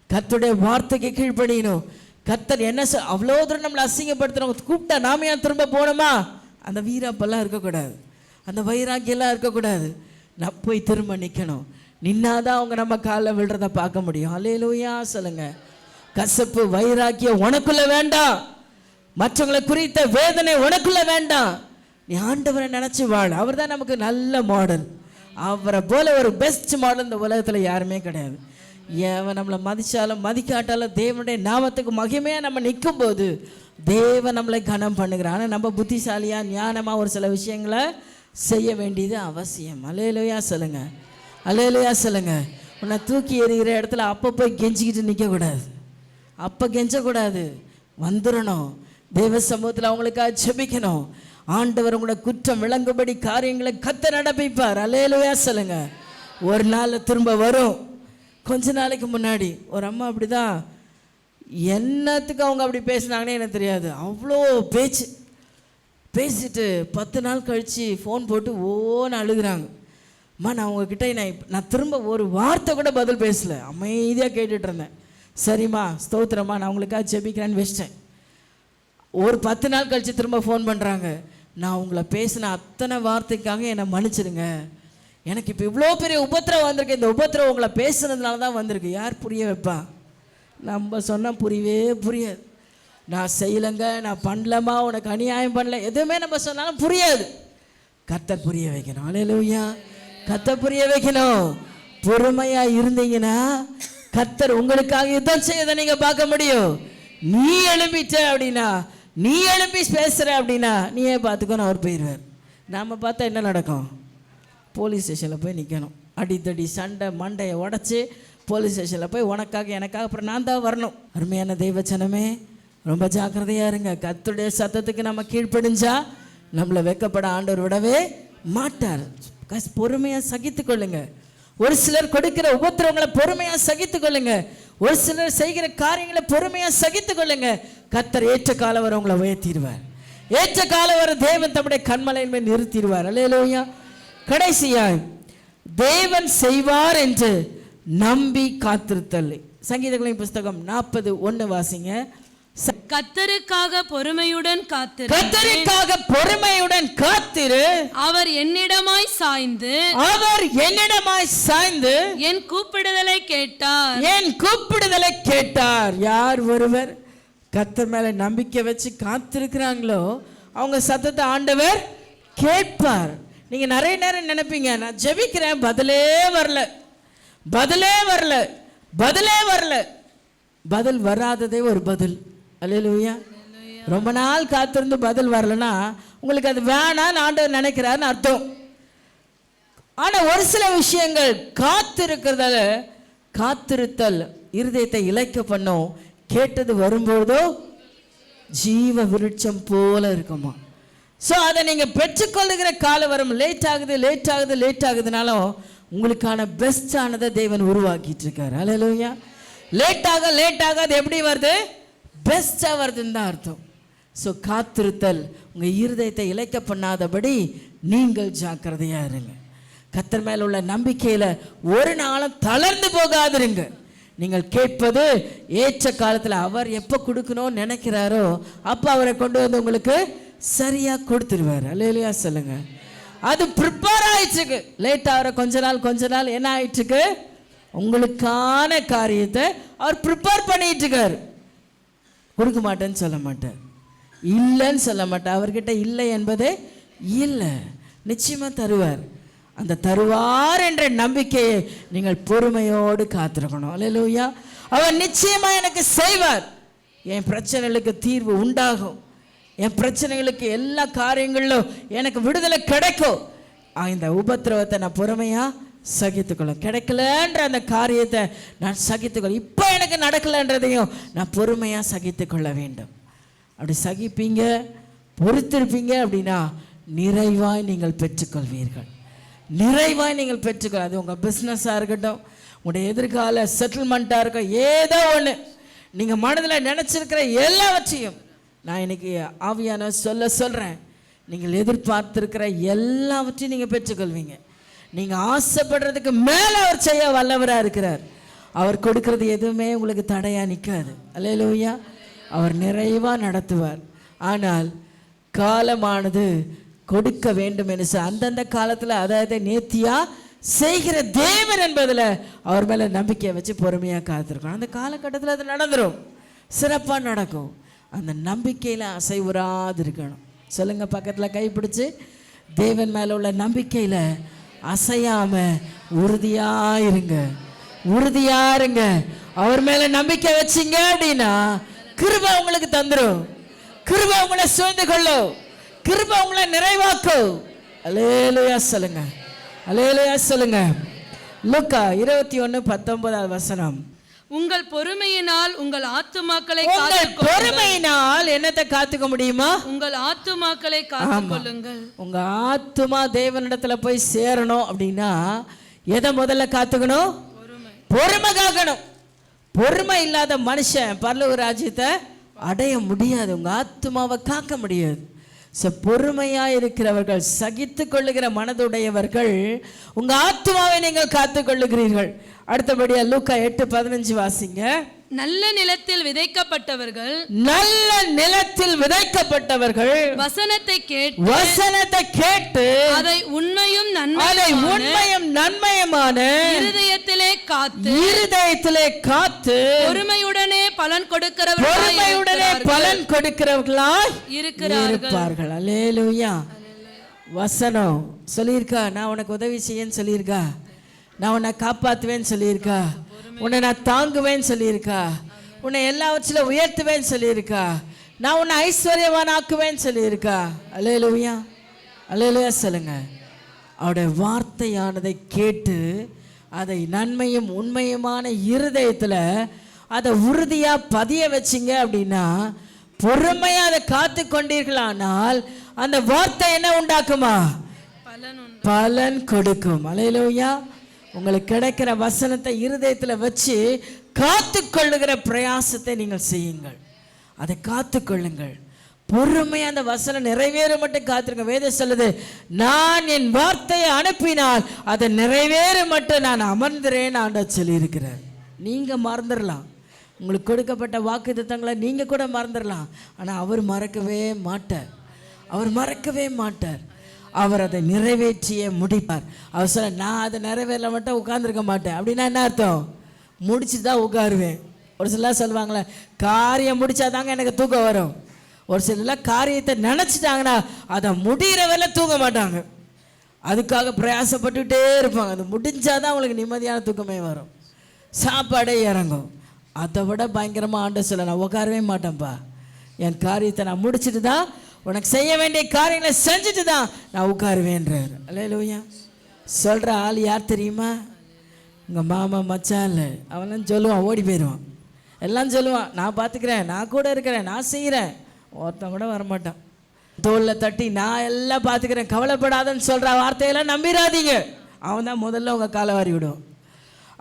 கர்த்தருடைய வார்த்தைக்கு கீழ்ப்படியணும். கர்த்தர் என்ன அவ்வளோ தூரம் நம்மளை அசிங்கப்படுத்துகிறவங்க கூப்பிட்டா நாம ஏன் திரும்ப போனோமா, அந்த வீராப்பெல்லாம் இருக்கக்கூடாது, அந்த வைராக்கியெல்லாம் இருக்கக்கூடாது. நான் போய் திரும்ப நிற்கணும், நின்னாதான் அவங்க நம்ம காலில் விழுறத பார்க்க முடியும். அல்லேலூயா சொல்லுங்க. கசப்பு வைராக்கியம் உனக்குள்ள வேண்டாம், மற்றவங்களை குறித்த வேதனை உனக்குள்ள வேண்டாம். நீ ஆண்டவரை நினச்சி வாழ, அவர் தான் நமக்கு நல்ல மாடல். அவரை போல ஒரு பெஸ்ட் மாடல் இந்த உலகத்தில் யாருமே கிடையாது. ஏவன் நம்மளை மதித்தாலும் மதிக்காட்டாலும் தேவனுடைய நாமத்துக்கு மகிமையாக நம்ம நிற்கும் போது தேவன் நம்மளை கனம் பண்ணுகிறான். ஆனால் நம்ம புத்திசாலியாக ஞானமாக ஒரு சில விஷயங்களை செய்ய வேண்டியது அவசியம். அல்லேலூயா சொல்லுங்க, அல்லேலூயா சொல்லுங்க. உன்னை தூக்கி எறிகிற இடத்துல அப்போ போய் கெஞ்சிக்கிட்டு நிற்கக்கூடாது, அப்போ கெஞ்சக்கூடாது, வந்துடணும் தேவ சமூகத்தில் அவங்களுக்காக ஜெபிக்கணும். ஆண்டவர் உங்களோட குற்றம் விளங்கும்படி காரியங்களை கர்த்தர் நடப்பிப்பார். அல்லேலூயா சொல்லுங்க. ஒரு நாள் திரும்ப வரும். கொஞ்ச நாளைக்கு முன்னாடி ஒரு அம்மா அப்படி தான், என்னத்துக்கு அவங்க அப்படி பேசினாங்கன்னே எனக்கு தெரியாது, அவ்வளோ பேச்சு பேசிட்டு 10 நாள் கழித்து ஃபோன் போட்டு ஓன்னு அழுகுறாங்க. அம்மா நான் உங்ககிட்ட நான் திரும்ப ஒரு வார்த்தை கூட பதில் பேசலை, அமைதியாக கேட்டுட்டு இருந்தேன். சரிம்மா ஸ்தோத்திரம்மா, நான் உங்களுக்காக ஜெபிக்கிறேன்னு வச்சிட்டேன். ஒரு 10 நாள் கழித்து திரும்ப ஃபோன் பண்ணுறாங்க, நான் உங்களை பேசின அத்தனை வார்த்தைக்காக என்னை மன்னிச்சிடுங்க, எனக்கு இப்போ இவ்வளோ பெரிய உபத்திரவம் வந்திருக்கு, இந்த உபத்திரவம் உங்களை பேசுனதுனால தான் வந்திருக்கு. யார் புரிய வைப்பா, நம்ம சொன்னால் புரியவே புரியாது. நான் செய்யலைங்க, நான் பண்ணலம்மா, உனக்கு அநியாயம் பண்ணல, எதுவுமே நம்ம சொன்னாலும் புரியாது. கர்த்தர் புரிய வைக்கணும். அல்லேலூயா. கர்த்தர் புரிய வைக்கணும். பொறுமையாக இருந்தீங்கன்னா கர்த்தர் உங்களுக்காக யுத்தம் செய்யதை நீங்கள் பார்க்க முடியும். நீ எழும்பிட்ட அப்படின்னா, நீ எழும்பி பேசுகிற அப்படின்னா நீயே பார்த்துக்கணும், அவர் போயிடுவார். நாம் பார்த்தா என்ன நடக்கும், போலீஸ் ஸ்டேஷனில் போய் நிற்கணும், அடித்தடி சண்டை மண்டையை உடச்சி போலீஸ் ஸ்டேஷனில் போய் உனக்காக எனக்காக அப்புறம் நான் தான் வரணும். அருமையான தெய்வச்சனமே, ரொம்ப ஜாக்கிரதையாக இருங்க. கர்த்தருடைய சத்தத்துக்கு நம்ம கீழ்ப்படிஞ்சா நம்மளை வெட்கப்பட ஆண்டவர் விடவே மாட்டார். பொறுமையாக சகித்து கொள்ளுங்க. ஒரு சிலர் கொடுக்கிற உபத்திரவங்களை பொறுமையாக சகித்து கொள்ளுங்க. ஒரு சிலர் செய்கிற காரியங்களை பொறுமையா சகித்து கொள்ளுங்க. கர்த்தர் ஏற்ற காலம் வரை உங்களை உயர்த்திடுவார். ஏற்ற காலம் வரை தேவன் தம்முடைய கண்மலையின் மேல் நிறுத்திடுவார். அல்லேலூயா. கடைசியாய் தேவன் செய்வார் என்று நம்பி காத்திருத்தல். சங்கீதங்களின் புஸ்தகம் 40:1 வாசிங்க. கர்த்தருக்காக பொறுமையுடன் காத்திரு. கர்த்தருக்காக பொறுமையுடன் காத்திரு. அவர் என்னிடமாய் சாய்ந்து. அவர் என்னிடமாய் சாய்ந்து என் கூப்பிடுதலை கேட்டார். என் கூப்பிடுதலை கேட்டார். யார் ஒருவர் கர்த்தர் மேல நம்பிக்கை வச்சு காத்திருக்கிறாங்களோ அவங்க சத்தத்தை ஆண்டவர் கேட்பார். நீங்க நிறைய நேரம் நினைப்பீங்க, நான் ஜெபிக்கிறேன், பதிலே வரல, பதிலே வரல, பதிலே வரல. பதில் வராததே ஒரு பதில். அல்லேலூயா. ரொம்ப நாள் காத்திருந்து பதில் வரலன்னா உங்களுக்கு அது வேணான்னு ஆண்டவர் நினைக்கிறாருன்னு அர்த்தம். ஆனா ஒரு சில விஷயங்கள் காத்திருக்கிறதால, காத்திருத்தல் இருதயத்தை இளைக்க பண்ணும். கேட்டது வரும்போதோ ஜீவ விருட்சம் போல இருக்குமா. ஸோ அதை நீங்கள் பெற்றுக்கொள்ளுகிற காலம் வரும். லேட் ஆகுது, லேட் ஆகுது, லேட் ஆகுதுனாலும் உங்களுக்கான பெஸ்டானதை தேவன் உருவாக்கிட்டு இருக்காரு. அல்லேலூயா. லேட்டாக லேட்டாக அது எப்படி வருது? பெஸ்ட்டாக வருதுன்னு தான் அர்த்தம். ஸோ காத்திருத்தல் உங்கள் இருதயத்தை இளைக்க பண்ணாதபடி நீங்கள் ஜாக்கிரதையாக இருங்க. கர்த்தர் மேல் உள்ள நம்பிக்கையில் ஒரு நாளும் தளர்ந்து போகாதிருங்க. நீங்கள் கேட்பது ஏற்ற காலத்தில் அவர் எப்போ கொடுக்கணும்னு நினைக்கிறாரோ அப்போ அவரை கொண்டு வந்து உங்களுக்கு சரியாக கொடுத்துருவார். அல்லேலூயா சொல்லுங்க. அது ப்ரிப்பேர் ஆயிடுச்சுக்கு. லேட் ஆகிற கொஞ்ச நாள் என்ன ஆயிடுச்சுக்கு? உங்களுக்கான காரியத்தை அவர் ப்ரிப்பேர் பண்ணிட்டு இருக்காரு. கொடுக்க மாட்டேன்னு சொல்ல மாட்டார், இல்லைன்னு சொல்ல மாட்டார். அவர்கிட்ட இல்லை என்பதே இல்லை, நிச்சயமாக தருவார். அந்த தருவார் என்ற நம்பிக்கையை நீங்கள் பொறுமையோடு காத்திருக்கணும். அல்லேலூயா. அவர் நிச்சயமாக எனக்கு செய்வார். என் பிரச்சனைகளுக்கு தீர்வு உண்டாகும். என் பிரச்சனைகளுக்கு எல்லா காரியங்களிலும் எனக்கு விடுதலை கிடைக்கும். இந்த உபத்திரவத்தை நான் பொறுமையாக சகித்துக்கொள்ளும். கிடைக்கலன்ற அந்த காரியத்தை நான் சகித்துக்கொள்ள, இப்போ எனக்கு நடக்கலைன்றதையும் நான் பொறுமையாக சகித்து கொள்ள வேண்டும். அப்படி சகிப்பீங்க, பொறுத்திருப்பீங்க அப்படின்னா நிறைவாய் நீங்கள் பெற்றுக்கொள்வீர்கள். நிறைவாய் நீங்கள் பெற்றுக்கொள். அது உங்கள் பிஸ்னஸாக இருக்கட்டும், உங்களுடைய எதிர்கால செட்டில்மெண்ட்டாக இருக்கும், ஏதோ ஒன்று நீங்கள் மனதில் நினச்சிருக்கிற எல்லாவற்றையும் நான் இன்னைக்கு ஆவியான சொல்கிறேன். நீங்கள் எதிர்பார்த்திருக்கிற எல்லாவற்றையும் நீங்கள் பெற்றுக்கொள்வீங்க. நீங்கள் ஆசைப்படுறதுக்கு மேலே அவர் செய்ய வல்லவராக இருக்கிறார். அவர் கொடுக்கறது எதுவுமே உங்களுக்கு தடையாக நிற்காது. அல்லேலூயா. அவர் நிறைவாக நடத்துவார். ஆனால் காலமானது கொடுக்க வேண்டும் என்று அந்தந்த காலத்தில் அதாவது நேர்த்தியாக செய்கிற தேவன் என்பதில் அவர் மேலே நம்பிக்கையை வச்சு பொறுமையாக காத்திருக்கணும். அந்த காலகட்டத்தில் அது நடந்துடும், சிறப்பாக நடக்கும். அந்த நம்பிக்கையில் அசைவுறாது இருக்கணும். சொல்லுங்க, பக்கத்தில் கைப்பிடிச்சு, தேவன் மேலே உள்ள நம்பிக்கையில் அசையாம உறுதியா இருங்க, உறுதியா இருங்க. அவர் மேல நம்பிக்கை வச்சிங்க அப்படின்னா கிருபை உங்களுக்கு தந்துரும், கிருபை உங்களை சூழ்ந்து கொள்ளும், கிருபை உங்களை நிறைவாக்கும். அல்லேலூயா சொல்லுங்க, அல்லேலூயா சொல்லுங்க. லூக்கா 21:19 உங்கள் பொறுமையினால் உங்கள் ஆத்துமாக்களை பொறுமையினால் என்னத்தை காத்துக்க முடியுமா? உங்கள் ஆத்துமாக்களை காத்துக்கொள்ளுங்கள். உங்க ஆத்துமா தேவனிடத்துல போய் சேரணும் அப்படின்னா எதை முதல்ல காத்துக்கணும்? பொறுமை காக்கணும். பொறுமை இல்லாத மனுஷன் பரலோக ராஜ்யத்தை அடைய முடியாது. உங்க ஆத்துமாவை காக்க முடியாது. பொறுமையா இருக்கிறவர்கள், சகித்து கொள்ளுகிற மனதுடையவர்கள், உங்க ஆத்துமாவை நீங்கள் காத்துக் கொள்ளுகிறீர்கள். அடுத்தபடியா லூக்கா 8:15 வாசிங்க. நல்ல நிலத்தில் விதைக்கப்பட்டவர்கள், நல்ல நிலத்தில் விதைக்கப்பட்டவர்கள் வசனத்தை கேட்டு அதை உண்மையும் நன்மையுமான இருதயத்திலே காத்து பொறுமையுடனே பலன் கொடுக்கிறவர்களாய் இருக்கிறார்கள். அல்லேலூயா. வசனம் சொல்லியிருக்கா, நான் உனக்கு உதவி செய்யன்னு சொல்லியிருக்கா, நான் உன்னை காப்பாற்றுவேன்னு சொல்லியிருக்கா, உன்னை நான் தாங்குவேன்னு சொல்லியிருக்கா, உன்னை எல்லாவற்றிலும் உயர்த்துவேன்னு சொல்லியிருக்கா, நான் உன்னை ஐஸ்வர்யவான் ஆக்குவேன்னு சொல்லியிருக்கா. அல்லேலூயா, அல்லேலூயா சொல்லுங்க. அவருடைய வார்த்தையானதை கேட்டு அதை நன்மையும் உண்மையுமான இருதயத்தில் அதை உறுதியாக பதிய வச்சிங்க அப்படின்னா, பொறுமையாக அதை காத்து கொண்டீர்களானால் அந்த வார்த்தை என்ன உண்டாக்குமா? பலன் கொடுக்கும். அல்லேலூயா. உங்களுக்கு கிடைக்கிற வசனத்தை இருதயத்தில் வச்சு காத்துக்கொள்ளுகிற பிரயாசத்தை நீங்கள் செய்யுங்கள். அதை காத்துக்கொள்ளுங்கள். பொறுமையா அந்த வசனம் நிறைவேற மட்டும் காத்திருங்க. வேதம் சொல்லுது, நான் என் வார்த்தையை அனுப்பினால் அதை நிறைவேற மட்டும் நான் அமர்ந்துறேன் ஆண்டவர் சொல்லி இருக்கிறார். நீங்க மறந்துடலாம், உங்களுக்கு கொடுக்கப்பட்ட வாக்குத்தத்தங்களை நீங்க கூட மறந்துடலாம். ஆனால் அவர் மறக்கவே மாட்டார். அவர் மறக்கவே மாட்டார். அவர் அதை நிறைவேற்றியே முடிப்பார். அவர் சொல்ல, நான் அதை நிறைவேறல மட்டும் உட்கார்ந்துருக்க மாட்டேன். அப்படின்னா என்ன அர்த்தம்? முடிச்சு தான் உட்காருவேன். ஒரு சிலர் சொல்லுவாங்களே, காரியம் முடிச்சாதாங்க எனக்கு தூக்கம் வரும். ஒரு சிலர் காரியத்தை நினச்சிட்டாங்கன்னா அதை முடிகிற வரை தூங்க மாட்டாங்க. அதுக்காக பிரயாசப்பட்டுக்கிட்டே இருப்பாங்க. அது முடிஞ்சாதான் அவங்களுக்கு நிம்மதியான தூக்கமே வரும், சாப்பாடே இறங்கும். அதை விட பயங்கரமாக ஆண்டவர் சொல்ல, நான் உட்காரவே மாட்டேன்ப்பா, என் காரியத்தை நான் முடிச்சுட்டு தான், உனக்கு செய்ய வேண்டிய காரியங்களை செஞ்சுட்டு தான் நான் உட்காருவேன்றார். அல்லேலூயா. சொல்கிற ஆள் யார் தெரியுமா? உங்கள் மாமா மச்சான் இல்லை. அவன்லாம் சொல்லுவான், ஓடி போயிடுவான். எல்லாம் சொல்லுவான், நான் பார்த்துக்கிறேன், நான் கூட இருக்கிறேன், நான் செய்கிறேன். ஒருத்தன் கூட வரமாட்டான். தோளில் தட்டி நான் எல்லாம் பார்த்துக்கிறேன், கவலைப்படாதன்னு சொல்கிற வார்த்தையெல்லாம் நம்பிடாதீங்க. அவன் தான் முதல்ல உங்கள் காலை வாரி விடுவான்.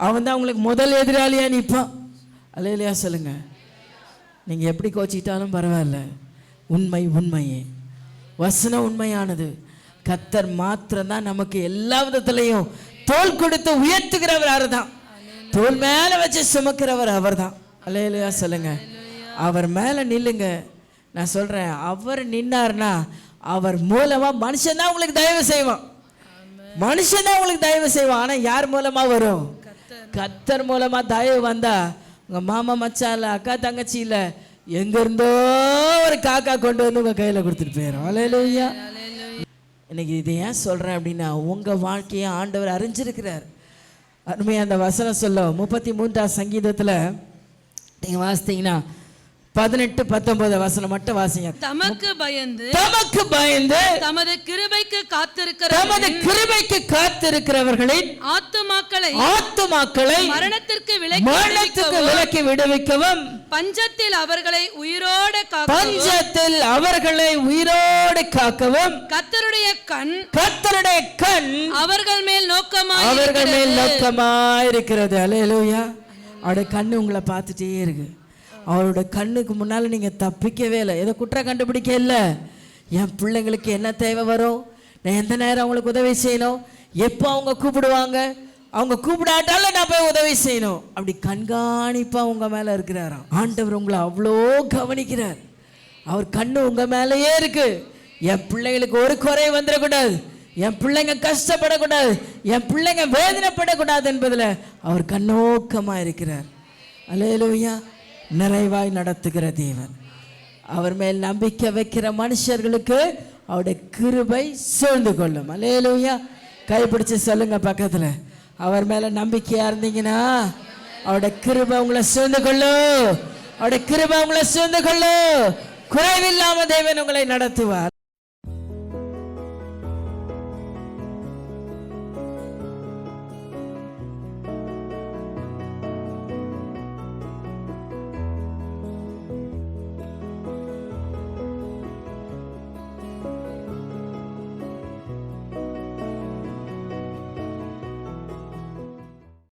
அவன் தான் உங்களுக்கு முதல் எதிராளியாக நிற்பான். அல்லேலூயா சொல்லுங்கள். நீங்கள் எப்படி கோச்சிக்கிட்டாலும் பரவாயில்ல, உண்மை உண்மையே, வசனம் உண்மையானது. கர்த்தர் மாத்திரம்தான் நமக்கு எல்லா விதத்திலையும் தோள் கொடுத்து உயர்த்துகிறவர் அவர் தான். தோள் மேலே வச்சு சுமக்கிறவர் அவர் தான். அல்லேலூயா சொல்லுங்க. அவர் மேலே நில்லுங்க. நான் சொல்கிறேன், அவர் நின்னார்னா அவர் மூலமாக மனுஷன் தான் உங்களுக்கு தயவு செய்வான். மனுஷன் தான் உங்களுக்கு தயவு செய்வான். ஆனால் யார் மூலமாக வரும்? கர்த்தர் மூலமாக தயவு வந்தா உங்கள் மாமா மச்சான் இல்லை, அக்கா தங்கச்சி இல்லை, எங்கேருந்தோ ஒரு காக்கா கொண்டு வந்து உங்கள் கையில் கொடுத்துட்டு போயிடும். அல்லேலூயா. இன்னைக்கு இதை ஏன் சொல்கிறேன் அப்படின்னா, உங்கள் வாழ்க்கையை ஆண்டவர் அறிஞ்சிருக்கிறார். அருமையாக அந்த வசனம் சொல்ல 33ஆம் சங்கீதத்தில் நீங்கள் வாசித்தீங்கன்னா 18-19 வசனம் மட்டும் வாசிங்க. தமக்கு பயந்து தமது கிருபைக்கு காத்திருக்கிறவர்களின் ஆத்துமாக்களை மரணத்திற்கு விலக்கி விடுவிக்கவும் பஞ்சத்தில் அவர்களை உயிரோடு காக்கவும் கர்த்தருடைய கண் அவர்கள் மேல் நோக்கமாயிருக்கிறது. அல்லேலூயா. அவருடைய கண்ணு உங்களை பார்த்துட்டே இருக்கு. அவரோட கண்ணுக்கு முன்னால் நீங்கள் தப்பிக்கவே இல்லை. ஏதோ குற்றம் கண்டுபிடிக்க இல்லை. என் பிள்ளைங்களுக்கு என்ன தேவை வரும், நான் எந்த நேரம் அவங்களுக்கு உதவி செய்யணும், எப்போ அவங்க கூப்பிடுவாங்க, அவங்க கூப்பிடாட்டாலும் நான் போய் உதவி செய்யணும், அப்படி கண்காணிப்பாக உங்கள் மேலே இருக்கிறாராம். ஆண்டவர் உங்களை அவ்வளோ கவனிக்கிறார். அவர் கண்ணு உங்கள் மேலேயே இருக்கு. என் பிள்ளைங்களுக்கு ஒரு குறை வந்துடக்கூடாது, என் பிள்ளைங்க கஷ்டப்படக்கூடாது, என் பிள்ளைங்க வேதனைப்படக்கூடாது என்பதில் அவர் கண்ணோக்கமாக இருக்கிறார். அல்லேலூயா. நிறைவாய் நடத்துகிற தேவன். அவர் மேல் நம்பிக்கை வைக்கிற மனுஷர்களுக்கு அவருடைய கிருபை சூழ்ந்து கொள்ளும். அல்லேலூயா. கைப்பிடிச்சு சொல்லுங்க பக்கத்தில், அவர் மேல நம்பிக்கையா இருந்தீங்கன்னா அவருடைய கிருபை உங்களை சூழ்ந்து கொள்ளும். அவருடைய கிருபை உங்களை சூழ்ந்து கொள்ளும். குறைவில்லாம தேவன் உங்களை நடத்துவார்.